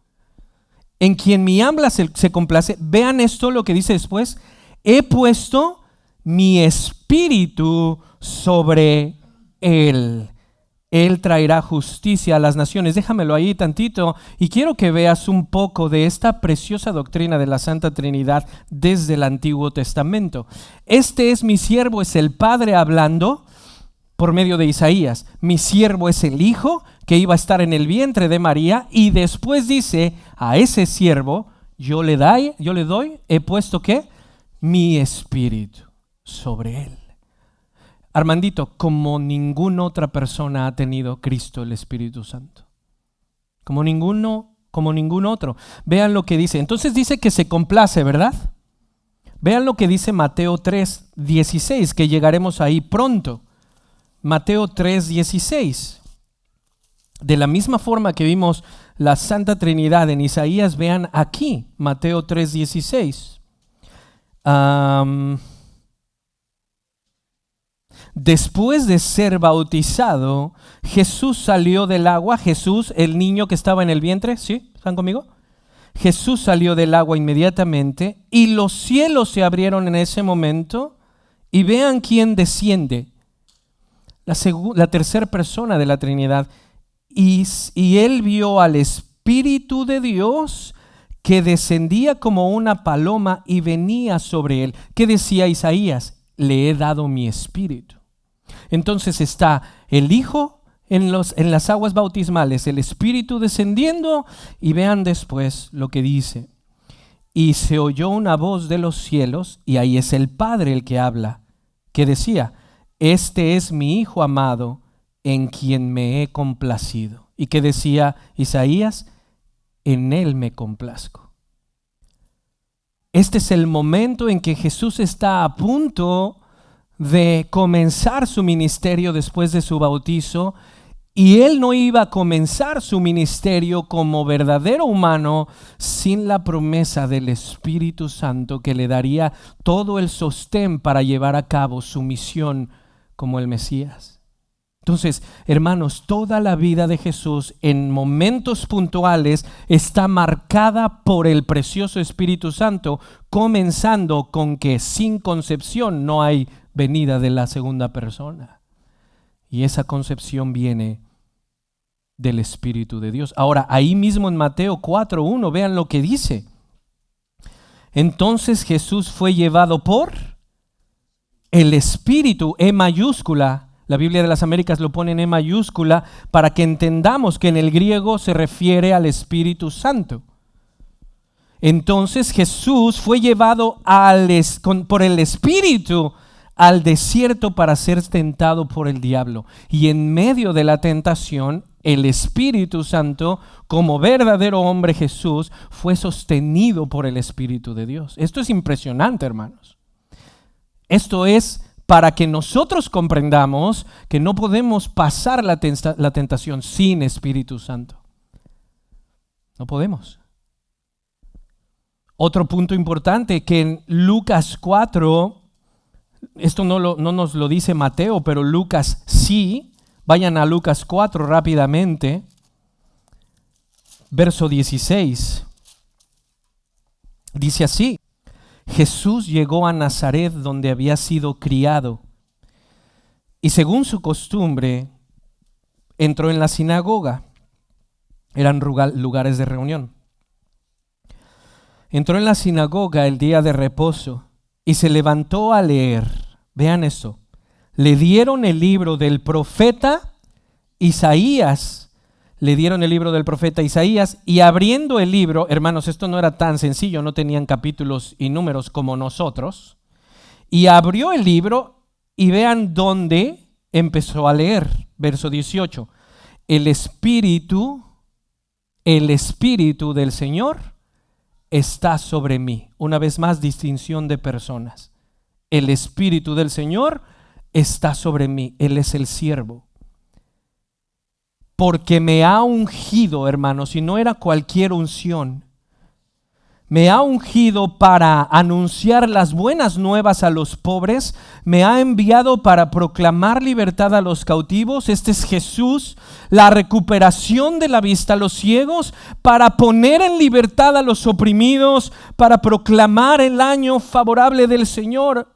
S1: en quien mi alma se complace. Vean esto, lo que dice después. He puesto mi espíritu sobre él. Él traerá justicia a las naciones. Déjamelo ahí tantito y quiero que veas un poco de esta preciosa doctrina de la Santa Trinidad desde el Antiguo Testamento. Este es mi siervo, es el Padre hablando por medio de Isaías. Mi siervo es el Hijo que iba a estar en el vientre de María, y después dice, a ese siervo yo le doy, he puesto ¿qué? Mi espíritu sobre él. Armandito, como ninguna otra persona ha tenido Cristo el Espíritu Santo. Como ningún otro. Vean lo que dice. Entonces dice que se complace, ¿verdad? Vean lo que dice Mateo 3:16, que llegaremos ahí pronto. Mateo 3:16. De la misma forma que vimos la Santa Trinidad en Isaías, vean aquí, Mateo 3:16. Después de ser bautizado, Jesús salió del agua. Jesús, el niño que estaba en el vientre, ¿sí? ¿Están conmigo? Jesús salió del agua inmediatamente y los cielos se abrieron en ese momento, y vean quién desciende. La tercera persona de la Trinidad. Y él vio al Espíritu de Dios que descendía como una paloma y venía sobre él. ¿Qué decía Isaías? Le he dado mi espíritu. Entonces está el Hijo en las aguas bautismales, el Espíritu descendiendo, y vean después lo que dice. Y se oyó una voz de los cielos, y ahí es el Padre el que habla, que decía, este es mi Hijo amado, en quien me he complacido. ¿Y qué decía Isaías? En él me complazco. Este es el momento en que Jesús está a punto de comenzar su ministerio después de su bautizo, y él no iba a comenzar su ministerio como verdadero humano sin la promesa del Espíritu Santo, que le daría todo el sostén para llevar a cabo su misión como el Mesías. Entonces, hermanos, toda la vida de Jesús en momentos puntuales está marcada por el precioso Espíritu Santo, comenzando con que sin concepción no hay venida de la segunda persona. Y esa concepción viene del Espíritu de Dios. Ahora, ahí mismo en Mateo 4:1, vean lo que dice. Entonces Jesús fue llevado por el Espíritu, E mayúscula. La Biblia de las Américas lo pone en E mayúscula para que entendamos que en el griego se refiere al Espíritu Santo. Entonces Jesús fue llevado por el Espíritu al desierto para ser tentado por el diablo. Y en medio de la tentación, el Espíritu Santo, como verdadero hombre Jesús, fue sostenido por el Espíritu de Dios. Esto es impresionante, hermanos. Esto es para que nosotros comprendamos que no podemos pasar la tentación sin Espíritu Santo. No podemos. Otro punto importante que en Lucas 4, esto no nos lo dice Mateo, pero Lucas sí. Vayan a Lucas 4 rápidamente, verso 16. Dice así: Jesús llegó a Nazaret donde había sido criado y según su costumbre entró en la sinagoga. Eran lugares de reunión. Entró en la sinagoga el día de reposo y se levantó a leer. Vean esto. Le dieron el libro del profeta Isaías. Le dieron el libro del profeta Isaías y abriendo el libro, hermanos, esto no era tan sencillo, no tenían capítulos y números como nosotros. Y abrió el libro y vean dónde empezó a leer. Verso 18. El Espíritu del Señor está sobre mí. Una vez más, distinción de personas. El Espíritu del Señor está sobre mí. Él es el siervo. Porque me ha ungido, hermanos, y no era cualquier unción. Me ha ungido para anunciar las buenas nuevas a los pobres. Me ha enviado para proclamar libertad a los cautivos. Este es Jesús, la recuperación de la vista a los ciegos, para poner en libertad a los oprimidos, para proclamar el año favorable del Señor.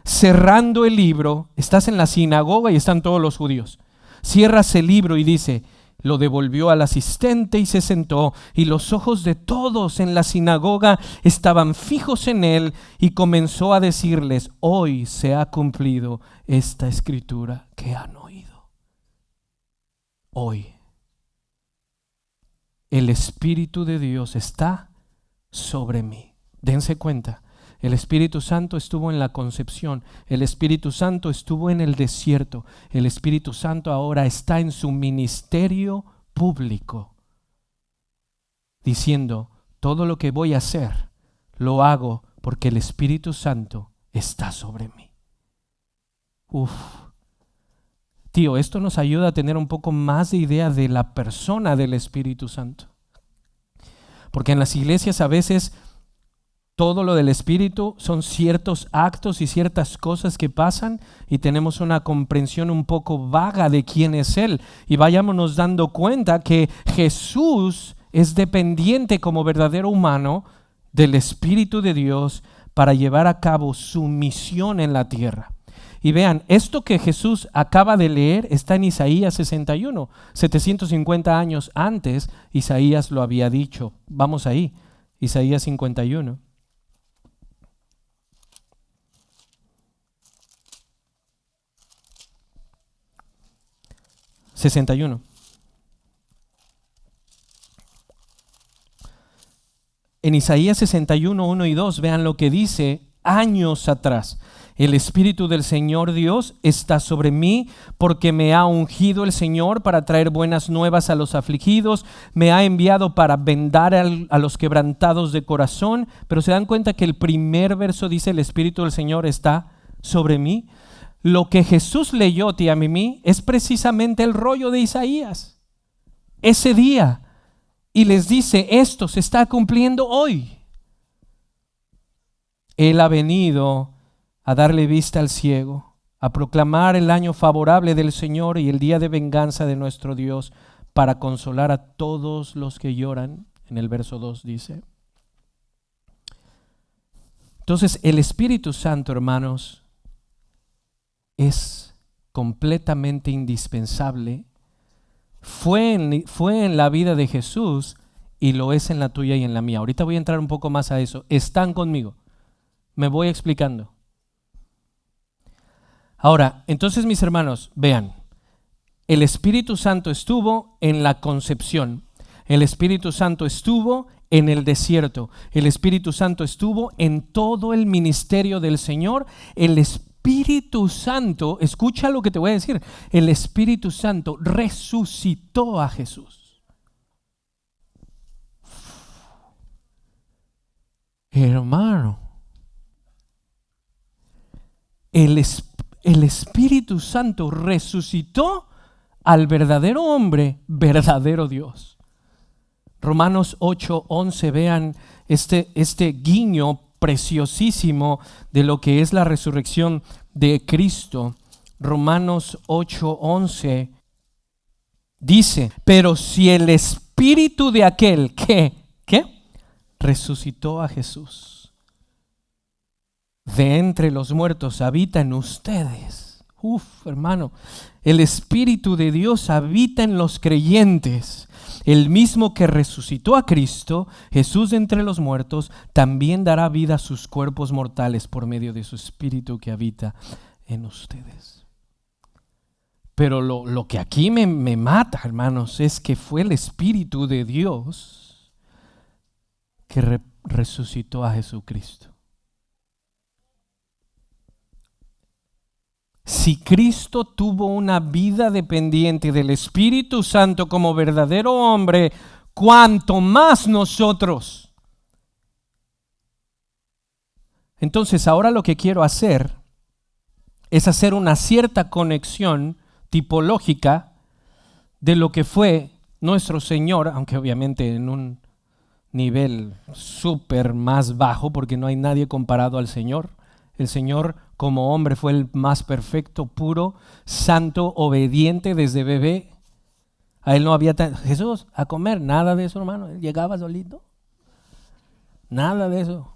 S1: Cerrando el libro, estás en la sinagoga y están todos los judíos. Cierras el libro y dice: lo devolvió al asistente y se sentó, y los ojos de todos en la sinagoga estaban fijos en él, y comenzó a decirles: hoy se ha cumplido esta escritura que han oído. Hoy el Espíritu de Dios está sobre mí. Dense cuenta. El Espíritu Santo estuvo en la concepción, el Espíritu Santo estuvo en el desierto, el Espíritu Santo ahora está en su ministerio público, diciendo: todo lo que voy a hacer, lo hago porque el Espíritu Santo está sobre mí. Tío, esto nos ayuda a tener un poco más de idea de la persona del Espíritu Santo. Porque en las iglesias a veces todo lo del Espíritu son ciertos actos y ciertas cosas que pasan y tenemos una comprensión un poco vaga de quién es Él. Y vayámonos dando cuenta que Jesús es dependiente como verdadero humano del Espíritu de Dios para llevar a cabo su misión en la tierra. Y vean, esto que Jesús acaba de leer está en Isaías 61. 750 años antes, Isaías lo había dicho. Vamos ahí, Isaías 51. En Isaías 61, 1 y 2, vean lo que dice años atrás. El Espíritu del Señor Dios está sobre mí porque me ha ungido el Señor para traer buenas nuevas a los afligidos. Me ha enviado para vendar a los quebrantados de corazón. Pero se dan cuenta que el primer verso dice: el Espíritu del Señor está sobre mí. Lo que Jesús leyó, tía Mimi, es precisamente el rollo de Isaías. Ese día. Y les dice: esto se está cumpliendo hoy. Él ha venido a darle vista al ciego, a proclamar el año favorable del Señor y el día de venganza de nuestro Dios, para consolar a todos los que lloran. En el verso 2 dice. Entonces, el Espíritu Santo, hermanos, es completamente indispensable. Fue en la vida de Jesús y lo es en la tuya y en la mía. Ahorita voy a entrar un poco más a eso. Están conmigo. Me voy explicando. Ahora, entonces mis hermanos, vean, el Espíritu Santo estuvo en la concepción, el Espíritu Santo estuvo en el desierto, el Espíritu Santo estuvo en todo el ministerio del Señor, el Espíritu Santo, escucha lo que te voy a decir, el Espíritu Santo resucitó a Jesús. Hermano, el Espíritu Santo resucitó al verdadero hombre, verdadero Dios. Romanos 8:11, vean este guiño preciosísimo de lo que es la resurrección de Cristo. Romanos 8:11 dice, pero si el Espíritu de aquel que resucitó a Jesús de entre los muertos habita en ustedes. Hermano, el Espíritu de Dios habita en los creyentes. El mismo que resucitó a Cristo, Jesús de entre los muertos, también dará vida a sus cuerpos mortales por medio de su Espíritu que habita en ustedes. Pero lo que aquí me mata, hermanos, es que fue el Espíritu de Dios que resucitó a Jesucristo. Si Cristo tuvo una vida dependiente del Espíritu Santo como verdadero hombre, ¿cuánto más nosotros? Entonces, ahora lo que quiero hacer es hacer una cierta conexión tipológica de lo que fue nuestro Señor, aunque obviamente en un nivel súper más bajo, porque no hay nadie comparado al Señor. El Señor como hombre fue el más perfecto, puro, santo, obediente desde bebé. A él no había Jesús, a comer, nada de eso, hermano. Él llegaba solito. Nada de eso.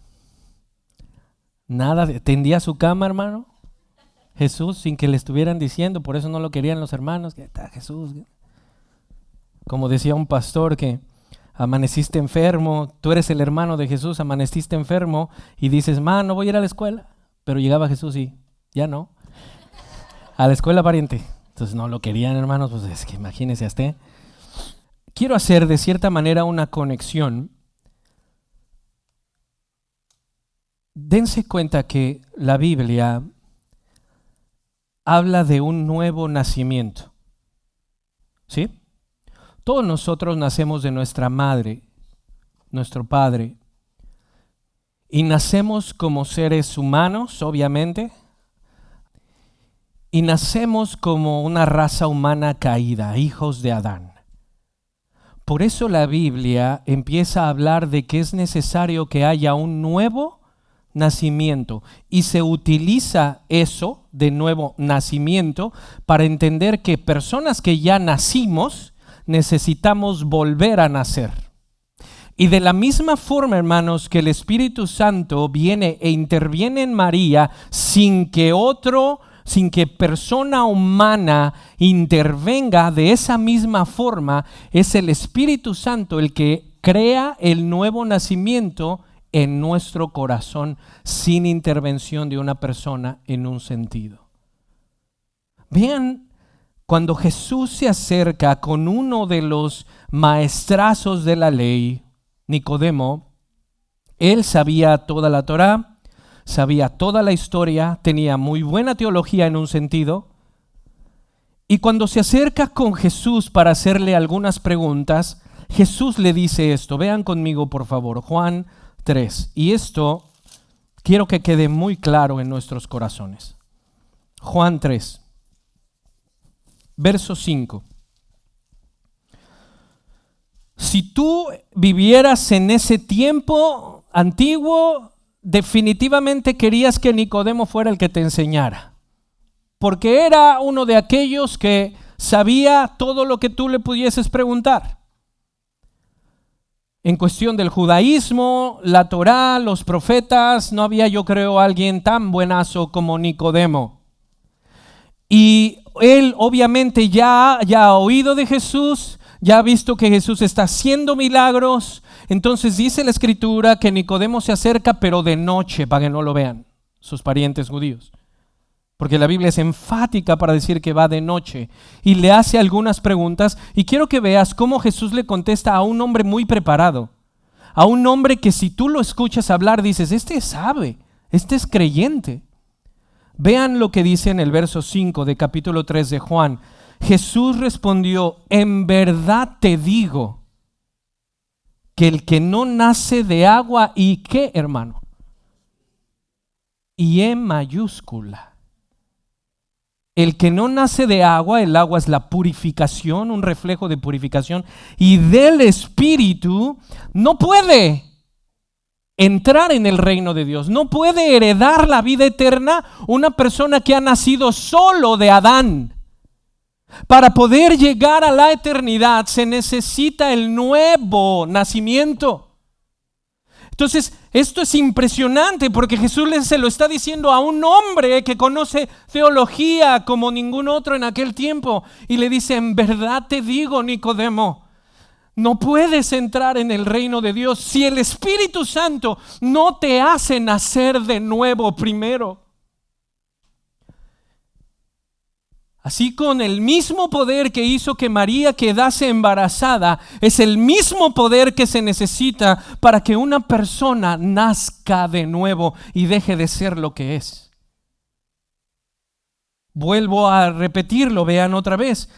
S1: Nada, tendía su cama, hermano. Jesús, sin que le estuvieran diciendo, por eso no lo querían los hermanos, que está Jesús. Como decía un pastor que amaneciste enfermo, tú eres el hermano de Jesús, amaneciste enfermo y dices, no voy a ir a la escuela. Pero llegaba Jesús y ya no. A la escuela, pariente. Entonces no lo querían, hermanos, pues es que imagínense hasta. Quiero hacer de cierta manera una conexión. Dense cuenta que la Biblia habla de un nuevo nacimiento. ¿Sí? Todos nosotros nacemos de nuestra madre, nuestro padre. Y nacemos como seres humanos, obviamente, y nacemos como una raza humana caída, hijos de Adán. Por eso la Biblia empieza a hablar de que es necesario que haya un nuevo nacimiento, y se utiliza eso de nuevo nacimiento para entender que personas que ya nacimos necesitamos volver a nacer. Y de la misma forma, hermanos, que el Espíritu Santo viene e interviene en María sin que persona humana intervenga, de esa misma forma es el Espíritu Santo el que crea el nuevo nacimiento en nuestro corazón sin intervención de una persona en un sentido. Vean, cuando Jesús se acerca con uno de los maestrazos de la ley, Nicodemo, él sabía toda la Torá, sabía toda la historia, tenía muy buena teología en un sentido, y cuando se acerca con Jesús para hacerle algunas preguntas, Jesús le dice esto. Vean conmigo por favor, Juan 3, y esto quiero que quede muy claro en nuestros corazones. Juan 3, verso 5. Si tú vivieras en ese tiempo antiguo, definitivamente querías que Nicodemo fuera el que te enseñara, porque era uno de aquellos que sabía todo lo que tú le pudieses preguntar. En cuestión del judaísmo, la Torá, los profetas, no había, yo creo, alguien tan buenazo como Nicodemo. Y él obviamente ya ha oído de Jesús, ya ha visto que Jesús está haciendo milagros. Entonces dice la Escritura que Nicodemo se acerca, pero de noche, para que no lo vean sus parientes judíos. Porque la Biblia es enfática para decir que va de noche. Y le hace algunas preguntas. Y quiero que veas cómo Jesús le contesta a un hombre muy preparado. A un hombre que si tú lo escuchas hablar, dices, este sabe, este es creyente. Vean lo que dice en el verso 5 de capítulo 3 de Juan. Jesús respondió, en verdad te digo que el que no nace de agua, ¿y qué, hermano? Y en mayúscula. El que no nace de agua, el agua es la purificación, un reflejo de purificación, y del Espíritu, no puede entrar en el reino de Dios. No puede heredar la vida eterna una persona que ha nacido solo de Adán. Para poder llegar a la eternidad se necesita el nuevo nacimiento. Entonces, esto es impresionante porque Jesús se lo está diciendo a un hombre que conoce teología como ningún otro en aquel tiempo. Y le dice, en verdad te digo, Nicodemo, no puedes entrar en el reino de Dios si el Espíritu Santo no te hace nacer de nuevo primero. Así, con el mismo poder que hizo que María quedase embarazada, es el mismo poder que se necesita para que una persona nazca de nuevo y deje de ser lo que es. Vuelvo a repetirlo, vean otra vez.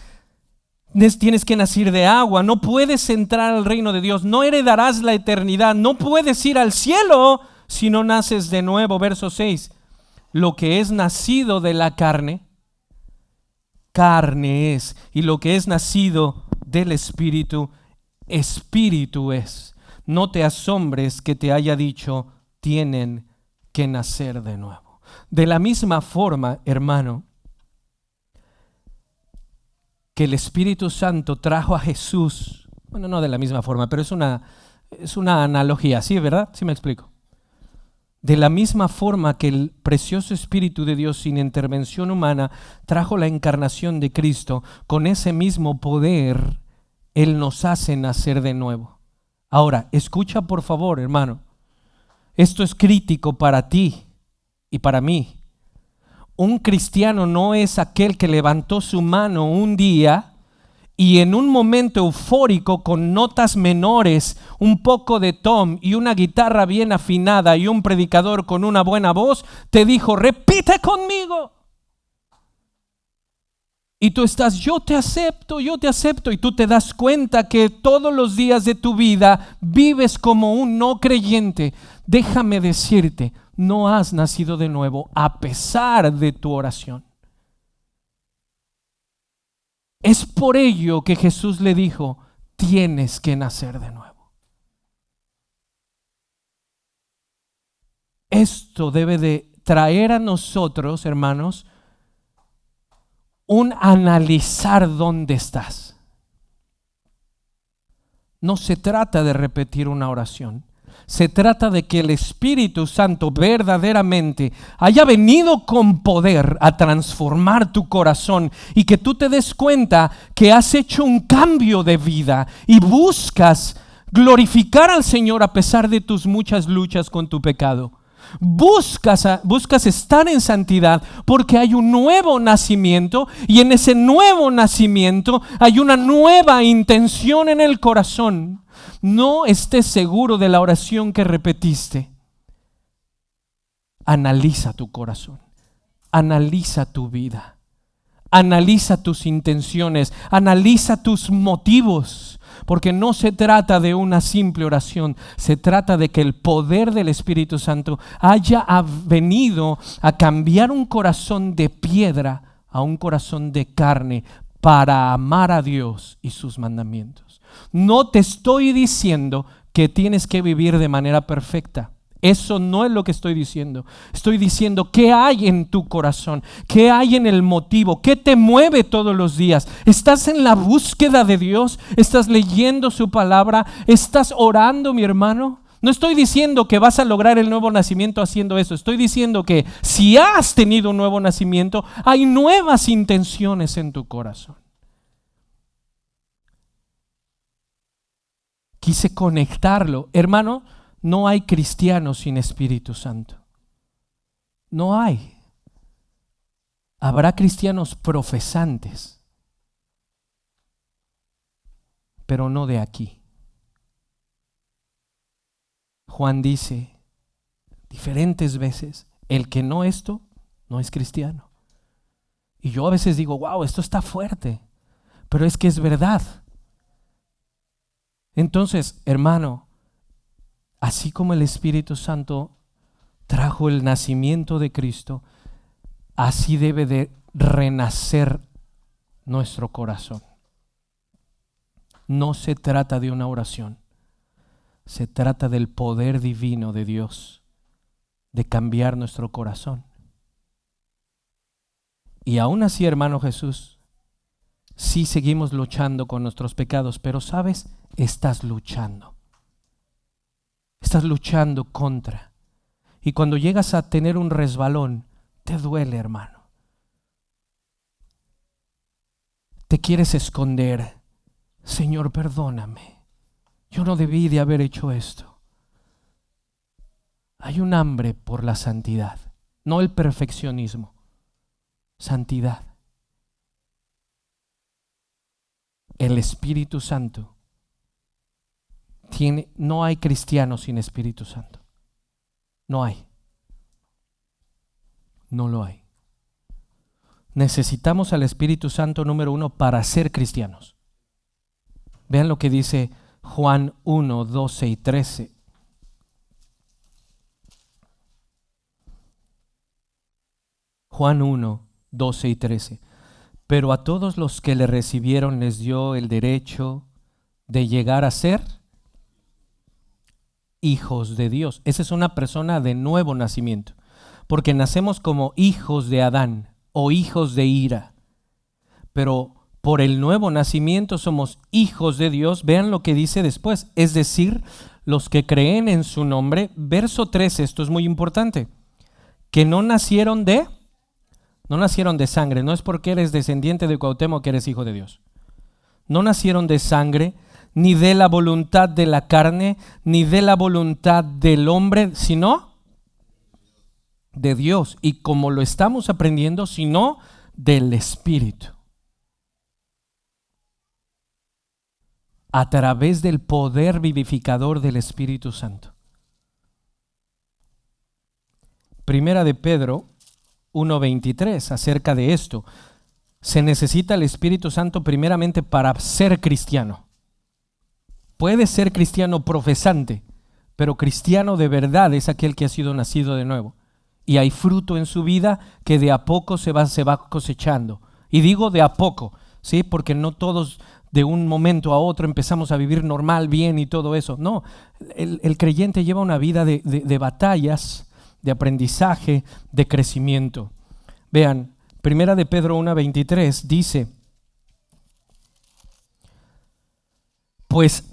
S1: Tienes que nacer de agua, no puedes entrar al reino de Dios, no heredarás la eternidad, no puedes ir al cielo si no naces de nuevo. Verso 6, lo que es nacido de la carne, carne es, y lo que es nacido del Espíritu, Espíritu es. No te asombres que te haya dicho, tienen que nacer de nuevo. De la misma forma, hermano, que el Espíritu Santo trajo a Jesús, bueno, no de la misma forma, pero es una analogía, ¿sí, verdad? ¿Sí me explico? De la misma forma que el precioso Espíritu de Dios sin intervención humana trajo la encarnación de Cristo, con ese mismo poder Él nos hace nacer de nuevo. Ahora, escucha por favor, hermano, esto es crítico para ti y para mí. Un cristiano no es aquel que levantó su mano un día y en un momento eufórico con notas menores, un poco de tom y una guitarra bien afinada y un predicador con una buena voz, te dijo, repite conmigo. Y tú estás, yo te acepto, y tú te das cuenta que todos los días de tu vida vives como un no creyente. Déjame decirte, no has nacido de nuevo a pesar de tu oración. Es por ello que Jesús le dijo, tienes que nacer de nuevo. Esto debe de traer a nosotros, hermanos, un analizar dónde estás. No se trata de repetir una oración. Se trata de que el Espíritu Santo verdaderamente haya venido con poder a transformar tu corazón y que tú te des cuenta que has hecho un cambio de vida y buscas glorificar al Señor a pesar de tus muchas luchas con tu pecado. Buscas estar en santidad porque hay un nuevo nacimiento y en ese nuevo nacimiento hay una nueva intención en el corazón. No estés seguro de la oración que repetiste. Analiza tu corazón, analiza tu vida, analiza tus intenciones, analiza tus motivos. Porque no se trata de una simple oración, se trata de que el poder del Espíritu Santo haya venido a cambiar un corazón de piedra a un corazón de carne para amar a Dios y sus mandamientos. No te estoy diciendo que tienes que vivir de manera perfecta. Eso no es lo que estoy diciendo. Estoy diciendo qué hay en tu corazón, qué hay en el motivo, qué te mueve todos los días. ¿Estás en la búsqueda de Dios? ¿Estás leyendo su palabra? ¿Estás orando, mi hermano? No estoy diciendo que vas a lograr el nuevo nacimiento haciendo eso. Estoy diciendo que si has tenido un nuevo nacimiento, hay nuevas intenciones en tu corazón. quise conectarlo. Hermano, no hay cristianos sin Espíritu Santo. No hay. Habrá cristianos profesantes, pero no de aquí. Juan dice diferentes veces, el que no esto, no es cristiano. Y yo a veces digo, wow, esto está fuerte, pero es que es verdad. Entonces, hermano, así como el Espíritu Santo trajo el nacimiento de Cristo, así debe de renacer nuestro corazón. No se trata de una oración, se trata del poder divino de Dios, de cambiar nuestro corazón. Y aún así, hermano Jesús, sí seguimos luchando con nuestros pecados, pero ¿sabes? Estás luchando contra. Y cuando llegas a tener un resbalón, te duele, hermano. Te quieres esconder. Señor, perdóname. Yo no debí de haber hecho esto. Hay un hambre por la santidad, no el perfeccionismo. Santidad. El Espíritu Santo no hay cristiano sin Espíritu Santo. No hay. No lo hay. Necesitamos al Espíritu Santo, número 1, para ser cristianos. Vean lo que dice Juan 1, 12 y 13. Juan 1, 12 y 13. Pero a todos los que le recibieron les dio el derecho de llegar a ser hijos de Dios. Esa es una persona de nuevo nacimiento, porque nacemos como hijos de Adán o hijos de ira, pero por el nuevo nacimiento somos hijos de Dios. Vean lo que dice después, es decir, los que creen en su nombre. Verso 13, esto es muy importante, que no nacieron de sangre. No es porque eres descendiente de Cuauhtémoc que eres hijo de Dios. No nacieron de sangre, ni de la voluntad de la carne, ni de la voluntad del hombre, sino de Dios. Y como lo estamos aprendiendo, sino del Espíritu. A través del poder vivificador del Espíritu Santo. Primera de Pedro 1:23, acerca de esto. Se necesita el Espíritu Santo primeramente para ser cristiano. Puede ser cristiano profesante, pero cristiano de verdad es aquel que ha sido nacido de nuevo. Y hay fruto en su vida que de a poco se va cosechando. Y digo de a poco, ¿sí? Porque no todos de un momento a otro empezamos a vivir normal, bien y todo eso. No, el creyente lleva una vida de batallas, de aprendizaje, de crecimiento. Vean, Primera de Pedro 1:23 dice, pues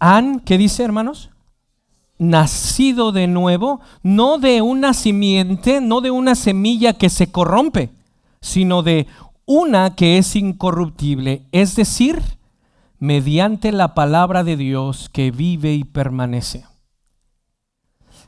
S1: ¿qué dice, hermanos? Nacido de nuevo, no de una simiente, no de una semilla que se corrompe, sino de una que es incorruptible, es decir, mediante la palabra de Dios que vive y permanece.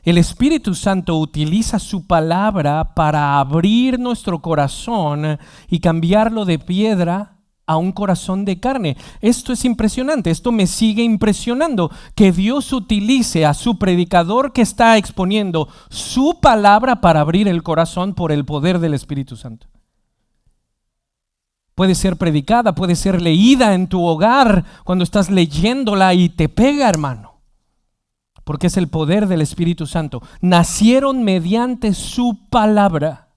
S1: El Espíritu Santo utiliza su palabra para abrir nuestro corazón y cambiarlo de piedra a un corazón de carne. Esto es impresionante, esto me sigue impresionando, que Dios utilice a su predicador que está exponiendo su palabra para abrir el corazón por el poder del Espíritu Santo. Puede ser predicada, puede ser leída en tu hogar cuando estás leyéndola y te pega, hermano. Porque es el poder del Espíritu Santo. Nacieron mediante su palabra.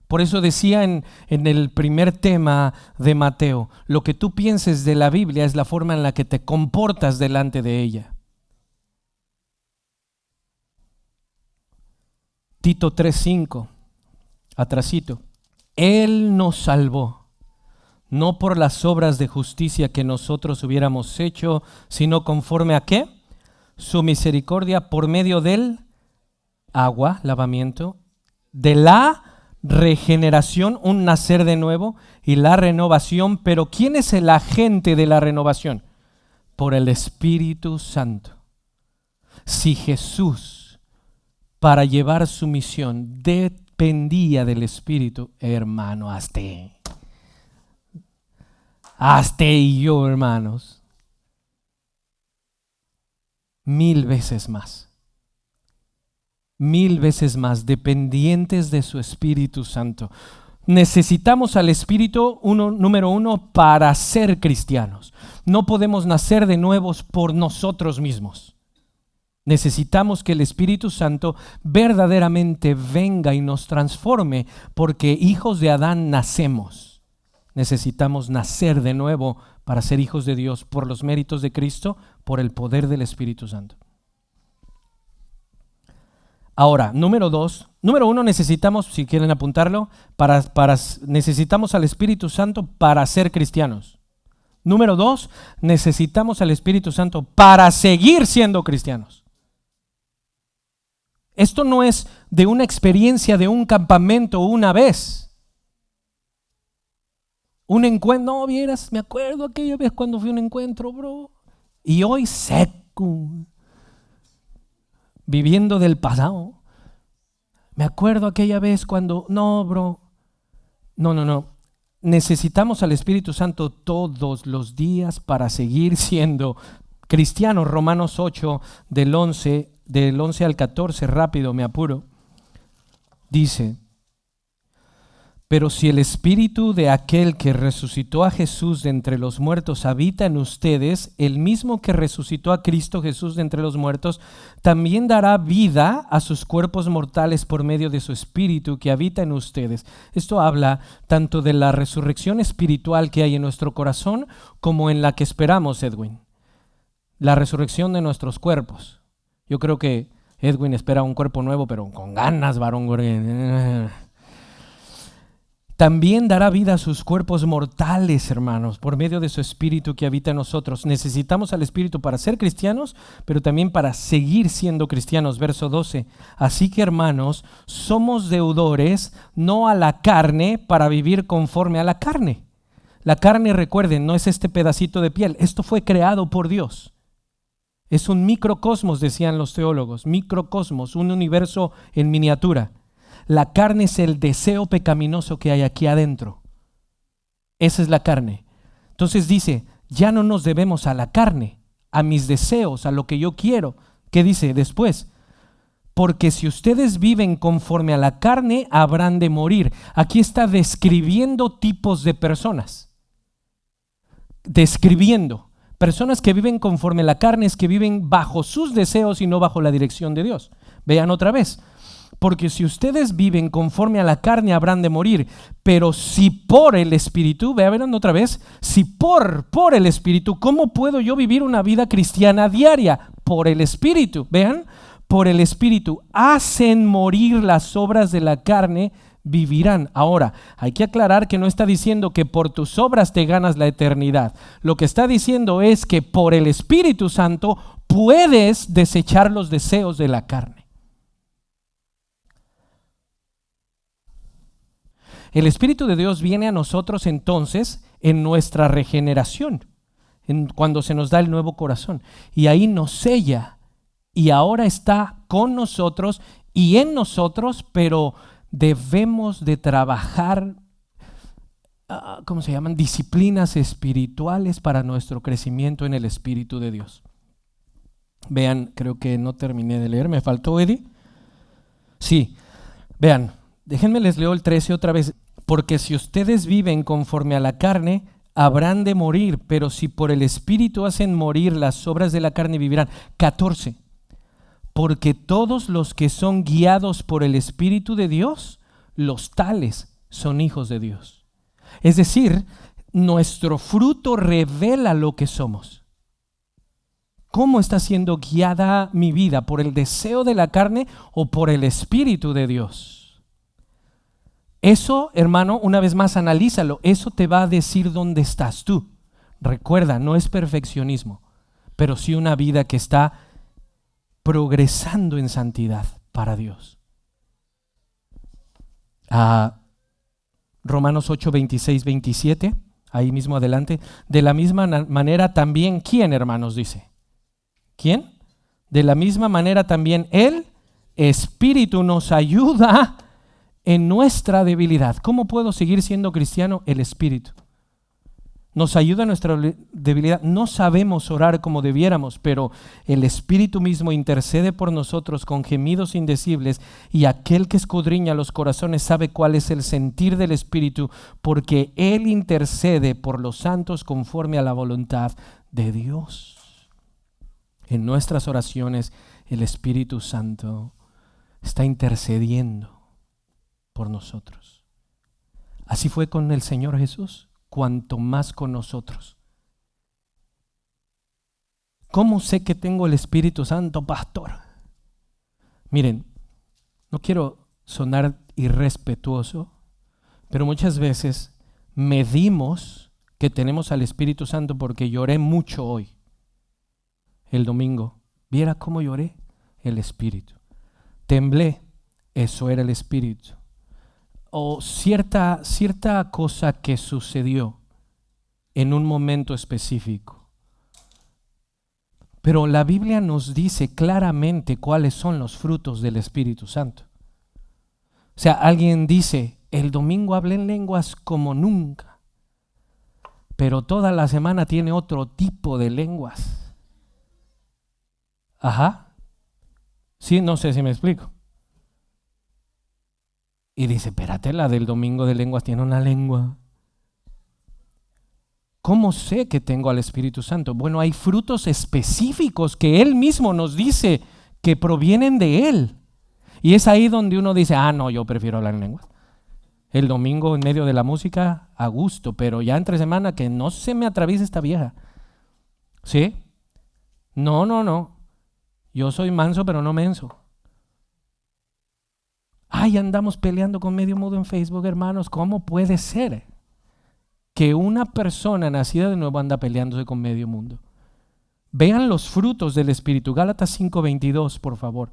S1: Por eso decía en el primer tema de Mateo, lo que tú pienses de la Biblia es la forma en la que te comportas delante de ella. Tito 3:5, atrasito. Él nos salvó, no por las obras de justicia que nosotros hubiéramos hecho, sino conforme a ¿qué? Su misericordia por medio del agua, lavamiento, de la regeneración, un nacer de nuevo, y la renovación. Pero ¿quién es el agente de la renovación? Por el Espíritu Santo. Si Jesús, para llevar su misión, dependía del Espíritu, hermano, hasta y yo, hermanos, 1000 veces más. 1000 veces más dependientes de su Espíritu Santo. Necesitamos al Espíritu, número uno, para ser cristianos. No podemos nacer de nuevos por nosotros mismos. Necesitamos que el Espíritu Santo verdaderamente venga y nos transforme, porque hijos de Adán nacemos. Necesitamos nacer de nuevo para ser hijos de Dios por los méritos de Cristo, por el poder del Espíritu Santo. Ahora, número uno, necesitamos, si quieren apuntarlo, necesitamos al Espíritu Santo para ser cristianos. Número 2, necesitamos al Espíritu Santo para seguir siendo cristianos. Esto no es de una experiencia de un campamento una vez. Un encuentro, no vieras, me acuerdo aquella vez cuando fui a un encuentro, bro, y hoy seco, viviendo del pasado. Me acuerdo aquella vez cuando, no, bro, no. Necesitamos al Espíritu Santo todos los días para seguir siendo cristianos. Romanos 8, del 11 al 14, rápido, me apuro, dice: pero si el Espíritu de aquel que resucitó a Jesús de entre los muertos habita en ustedes, el mismo que resucitó a Cristo Jesús de entre los muertos, también dará vida a sus cuerpos mortales por medio de su Espíritu que habita en ustedes. Esto habla tanto de la resurrección espiritual que hay en nuestro corazón como en la que esperamos, Edwin. La resurrección de nuestros cuerpos. Yo creo que Edwin espera un cuerpo nuevo, pero con ganas, varón. También dará vida a sus cuerpos mortales, hermanos, por medio de su Espíritu que habita en nosotros. Necesitamos al Espíritu para ser cristianos, pero también para seguir siendo cristianos. Verso 12. Así que, hermanos, somos deudores, no a la carne, para vivir conforme a la carne. La carne, recuerden, no es este pedacito de piel. Esto fue creado por Dios. Es un microcosmos, decían los teólogos. Microcosmos, un universo en miniatura. La carne es el deseo pecaminoso que hay aquí adentro. Esa es la carne. Entonces dice, ya no nos debemos a la carne, a mis deseos, a lo que yo quiero. ¿Qué dice después? Porque si ustedes viven conforme a la carne, habrán de morir. Aquí está describiendo tipos de personas. Describiendo. Personas que viven conforme a la carne es que viven bajo sus deseos y no bajo la dirección de Dios. Vean otra vez. Porque si ustedes viven conforme a la carne, habrán de morir. Pero si por el Espíritu, vean otra vez, si por el Espíritu, ¿cómo puedo yo vivir una vida cristiana diaria? Por el Espíritu, vean, por el Espíritu hacen morir las obras de la carne, vivirán. Ahora, hay que aclarar que no está diciendo que por tus obras te ganas la eternidad. Lo que está diciendo es que por el Espíritu Santo puedes desechar los deseos de la carne. El Espíritu de Dios viene a nosotros entonces en nuestra regeneración, cuando se nos da el nuevo corazón. Y ahí nos sella y ahora está con nosotros y en nosotros, pero debemos de trabajar, ¿cómo se llaman? Disciplinas espirituales para nuestro crecimiento en el Espíritu de Dios. Vean, creo que no terminé de leer, ¿me faltó, Eddie? Sí, vean. Déjenme les leo el 13 otra vez. Porque si ustedes viven conforme a la carne, habrán de morir, pero si por el Espíritu hacen morir las obras de la carne, vivirán. 14. Porque todos los que son guiados por el Espíritu de Dios, los tales son hijos de Dios. Es decir, nuestro fruto revela lo que somos. ¿Cómo está siendo guiada mi vida? ¿Por el deseo de la carne o por el Espíritu de Dios? Eso, hermano, una vez más analízalo. Eso te va a decir dónde estás tú. Recuerda, no es perfeccionismo, pero sí una vida que está progresando en santidad para Dios. Romanos 8, 26, 27, ahí mismo adelante. De la misma manera también, ¿quién, hermanos? Dice. ¿Quién? De la misma manera también el Espíritu nos ayuda en nuestra debilidad. ¿Cómo puedo seguir siendo cristiano? El Espíritu nos ayuda en nuestra debilidad. No sabemos orar como debiéramos, pero el Espíritu mismo intercede por nosotros con gemidos indecibles, y aquel que escudriña los corazones sabe cuál es el sentir del Espíritu, porque Él intercede por los santos conforme a la voluntad de Dios. En nuestras oraciones, el Espíritu Santo está intercediendo por nosotros. Así fue con el Señor Jesús, cuanto más con nosotros. ¿Cómo sé que tengo el Espíritu Santo, pastor? Miren, no quiero sonar irrespetuoso, pero muchas veces medimos que tenemos al Espíritu Santo porque lloré mucho hoy, el domingo. ¿Viera cómo lloré? El Espíritu. Temblé, eso era el Espíritu. O cierta cosa que sucedió en un momento específico. Pero la Biblia nos dice claramente cuáles son los frutos del Espíritu Santo. O sea, alguien dice, el domingo hablé en lenguas como nunca, pero toda la semana tiene otro tipo de lenguas. Ajá. Sí, no sé si me explico. Y dice, espérate, la del domingo de lenguas tiene una lengua. ¿Cómo sé que tengo al Espíritu Santo? Bueno, hay frutos específicos que Él mismo nos dice que provienen de Él. Y es ahí donde uno dice, no, yo prefiero hablar en lenguas. El domingo en medio de la música, a gusto, pero ya entre semana que no se me atraviese esta vieja. ¿Sí? No. Yo soy manso, pero no menso. Andamos peleando con medio mundo en Facebook, hermanos. ¿Cómo puede ser que una persona nacida de nuevo anda peleándose con medio mundo? Vean los frutos del Espíritu. Gálatas 5:22, por favor.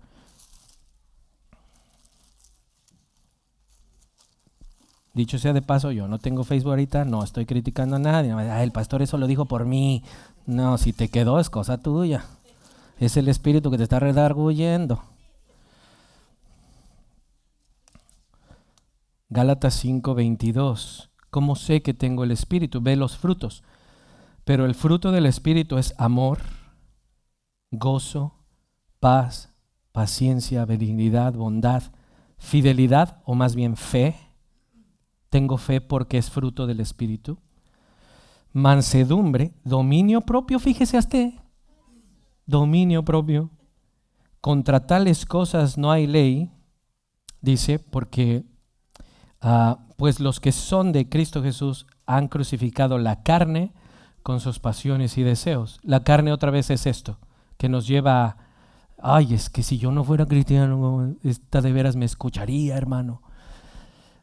S1: Dicho sea de paso, yo no tengo Facebook ahorita, no estoy criticando a nadie. El pastor eso lo dijo por mí. No, si te quedó es cosa tuya. Es el Espíritu que te está redarguyendo. Gálatas 5:22. ¿Cómo sé que tengo el Espíritu? Ve los frutos. Pero el fruto del Espíritu es amor, gozo, paz, paciencia, benignidad, bondad, fidelidad, o más bien fe. Tengo fe porque es fruto del Espíritu. Mansedumbre, dominio propio, fíjese usted. Dominio propio. Contra tales cosas no hay ley, dice, porque pues los que son de Cristo Jesús han crucificado la carne con sus pasiones y deseos. La carne otra vez es esto, que nos lleva es que si yo no fuera cristiano, esta de veras me escucharía, hermano.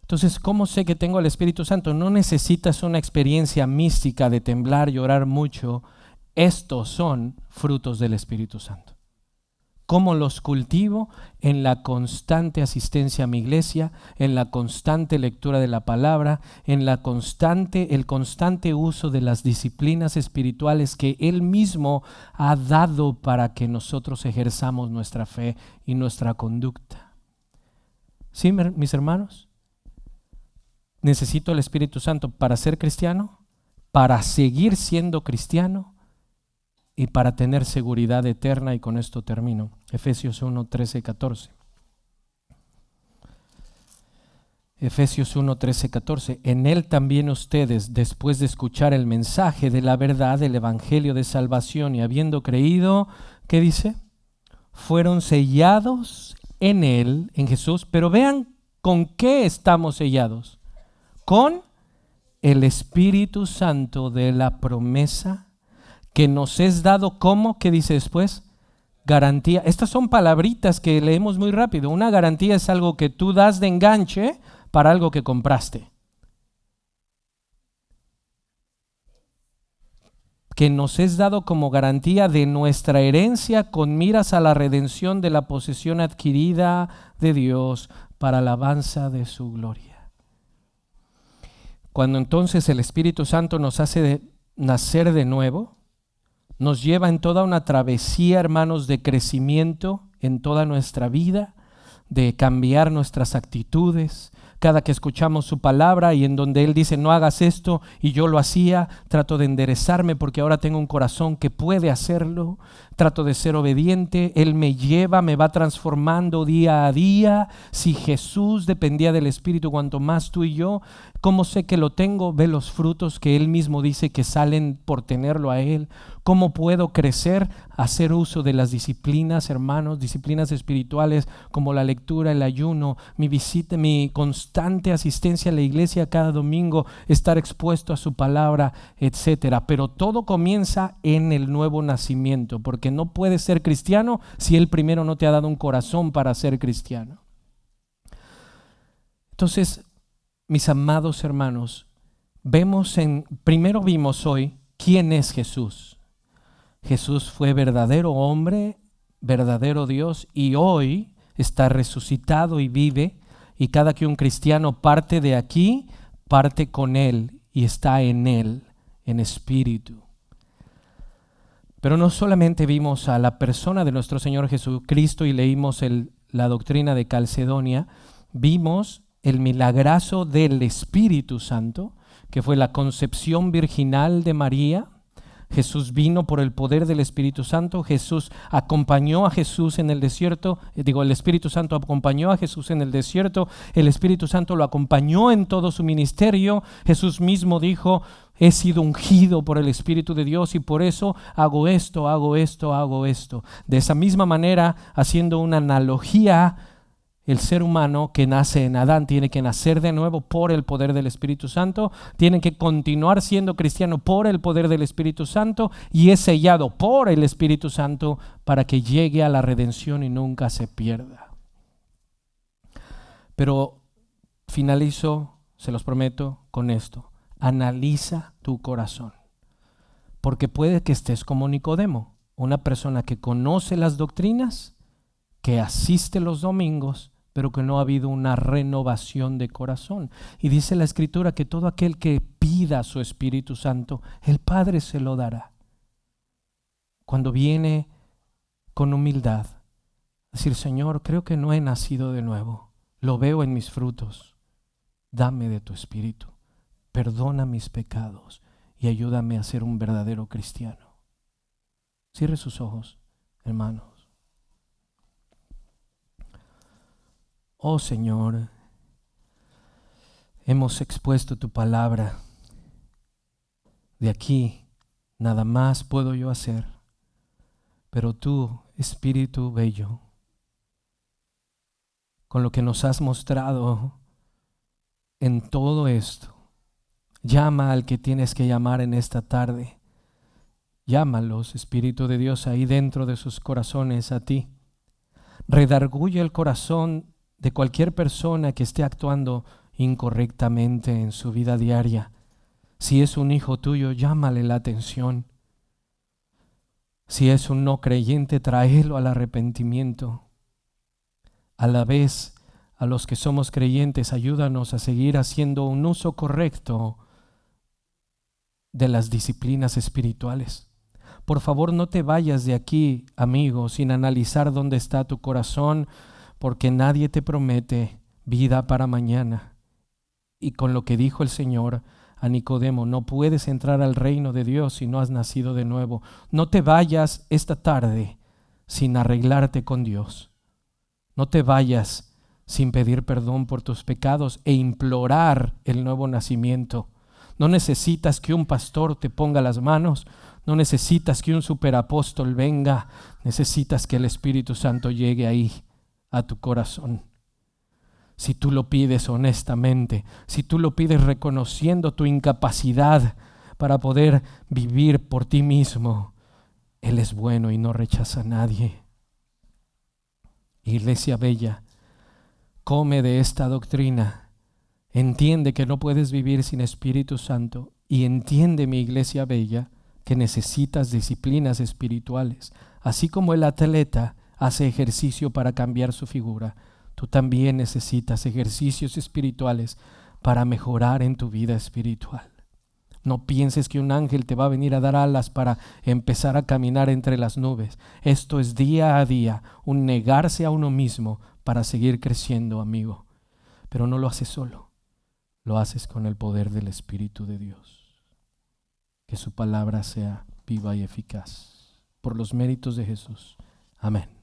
S1: Entonces, ¿cómo sé que tengo el Espíritu Santo? No necesitas una experiencia mística de temblar, llorar mucho. Estos son frutos del Espíritu Santo. ¿Cómo los cultivo? En la constante asistencia a mi iglesia, en la constante lectura de la palabra, en el constante uso de las disciplinas espirituales que Él mismo ha dado para que nosotros ejerzamos nuestra fe y nuestra conducta. ¿Sí, mis hermanos? Necesito el Espíritu Santo para ser cristiano, para seguir siendo cristiano y para tener seguridad eterna. Y con esto termino. Efesios 1, 13, 14. Efesios 1, 13, 14. En Él también ustedes, después de escuchar el mensaje de la verdad, del Evangelio de salvación, y habiendo creído, ¿qué dice? Fueron sellados en Él, en Jesús. Pero vean con qué estamos sellados. Con el Espíritu Santo de la promesa, que nos es dado como, ¿qué dice después? Garantía. Estas son palabritas que leemos muy rápido. Una garantía es algo que tú das de enganche para algo que compraste. Que nos es dado como garantía de nuestra herencia con miras a la redención de la posesión adquirida de Dios para alabanza de su gloria. Cuando entonces el Espíritu Santo nos hace nacer de nuevo, nos lleva en toda una travesía, hermanos, de crecimiento en toda nuestra vida, de cambiar nuestras actitudes. Cada que escuchamos su palabra y en donde Él dice no hagas esto y yo lo hacía, trato de enderezarme porque ahora tengo un corazón que puede hacerlo, trato de ser obediente, Él me lleva, me va transformando día a día. Si Jesús dependía del Espíritu, cuanto más tú y yo, ¿cómo sé que lo tengo? Ve los frutos que Él mismo dice que salen por tenerlo a Él. ¿Cómo puedo crecer? Hacer uso de las disciplinas, hermanos, disciplinas espirituales como la lectura, el ayuno, mi visita, mi constante asistencia a la iglesia cada domingo, estar expuesto a su palabra, etcétera. Pero todo comienza en el nuevo nacimiento, porque no puedes ser cristiano si Él primero no te ha dado un corazón para ser cristiano. Entonces, mis amados hermanos, primero vimos hoy quién es Jesús. Jesús fue verdadero hombre, verdadero Dios, y hoy está resucitado y vive, y cada que un cristiano parte de aquí, parte con Él y está en Él, en espíritu. Pero no solamente vimos a la persona de nuestro Señor Jesucristo y leímos la doctrina de Calcedonia, vimos el milagrazo del Espíritu Santo, que fue la concepción virginal de María. Jesús vino por el poder del Espíritu Santo. Jesús acompañó a Jesús en el desierto. El Espíritu Santo acompañó a Jesús en el desierto. El Espíritu Santo lo acompañó en todo su ministerio. Jesús mismo dijo, he sido ungido por el Espíritu de Dios y por eso hago esto, hago esto, hago esto. De esa misma manera, haciendo una analogía, el ser humano que nace en Adán tiene que nacer de nuevo por el poder del Espíritu Santo, tiene que continuar siendo cristiano por el poder del Espíritu Santo y es sellado por el Espíritu Santo para que llegue a la redención y nunca se pierda. Pero finalizo, se los prometo, con esto. Analiza tu corazón, porque puede que estés como Nicodemo, una persona que conoce las doctrinas, que asiste los domingos, pero que no ha habido una renovación de corazón. Y dice la Escritura que todo aquel que pida su Espíritu Santo, el Padre se lo dará. Cuando viene con humildad, decir, Señor, creo que no he nacido de nuevo, lo veo en mis frutos, dame de tu Espíritu, perdona mis pecados y ayúdame a ser un verdadero cristiano. Cierre sus ojos, hermanos. Oh Señor, hemos expuesto tu palabra. De aquí nada más puedo yo hacer, pero tú, Espíritu bello, con lo que nos has mostrado en todo esto, llama al que tienes que llamar en esta tarde. Llámalos, Espíritu de Dios, ahí dentro de sus corazones a ti. Redarguye el corazón de cualquier persona que esté actuando incorrectamente en su vida diaria. Si es un hijo tuyo, llámale la atención. Si es un no creyente, tráelo al arrepentimiento. A la vez, a los que somos creyentes, ayúdanos a seguir haciendo un uso correcto de las disciplinas espirituales. Por favor, no te vayas de aquí, amigo, sin analizar dónde está tu corazón, porque nadie te promete vida para mañana. Y con lo que dijo el Señor a Nicodemo, no puedes entrar al reino de Dios si no has nacido de nuevo. No te vayas esta tarde sin arreglarte con Dios. No te vayas sin pedir perdón por tus pecados e implorar el nuevo nacimiento. No necesitas que un pastor te ponga las manos, no necesitas que un superapóstol venga, necesitas que el Espíritu Santo llegue ahí a tu corazón. Si tú lo pides honestamente, si tú lo pides reconociendo tu incapacidad para poder vivir por ti mismo, Él es bueno y no rechaza a nadie. Iglesia bella, come de esta doctrina, entiende que no puedes vivir sin Espíritu Santo y entiende, mi iglesia bella, que necesitas disciplinas espirituales, así como el atleta hace ejercicio para cambiar su figura. Tú también necesitas ejercicios espirituales para mejorar en tu vida espiritual. No pienses que un ángel te va a venir a dar alas para empezar a caminar entre las nubes. Esto es día a día, un negarse a uno mismo para seguir creciendo, amigo. Pero no lo haces solo, lo haces con el poder del Espíritu de Dios. Que su palabra sea viva y eficaz. Por los méritos de Jesús. Amén.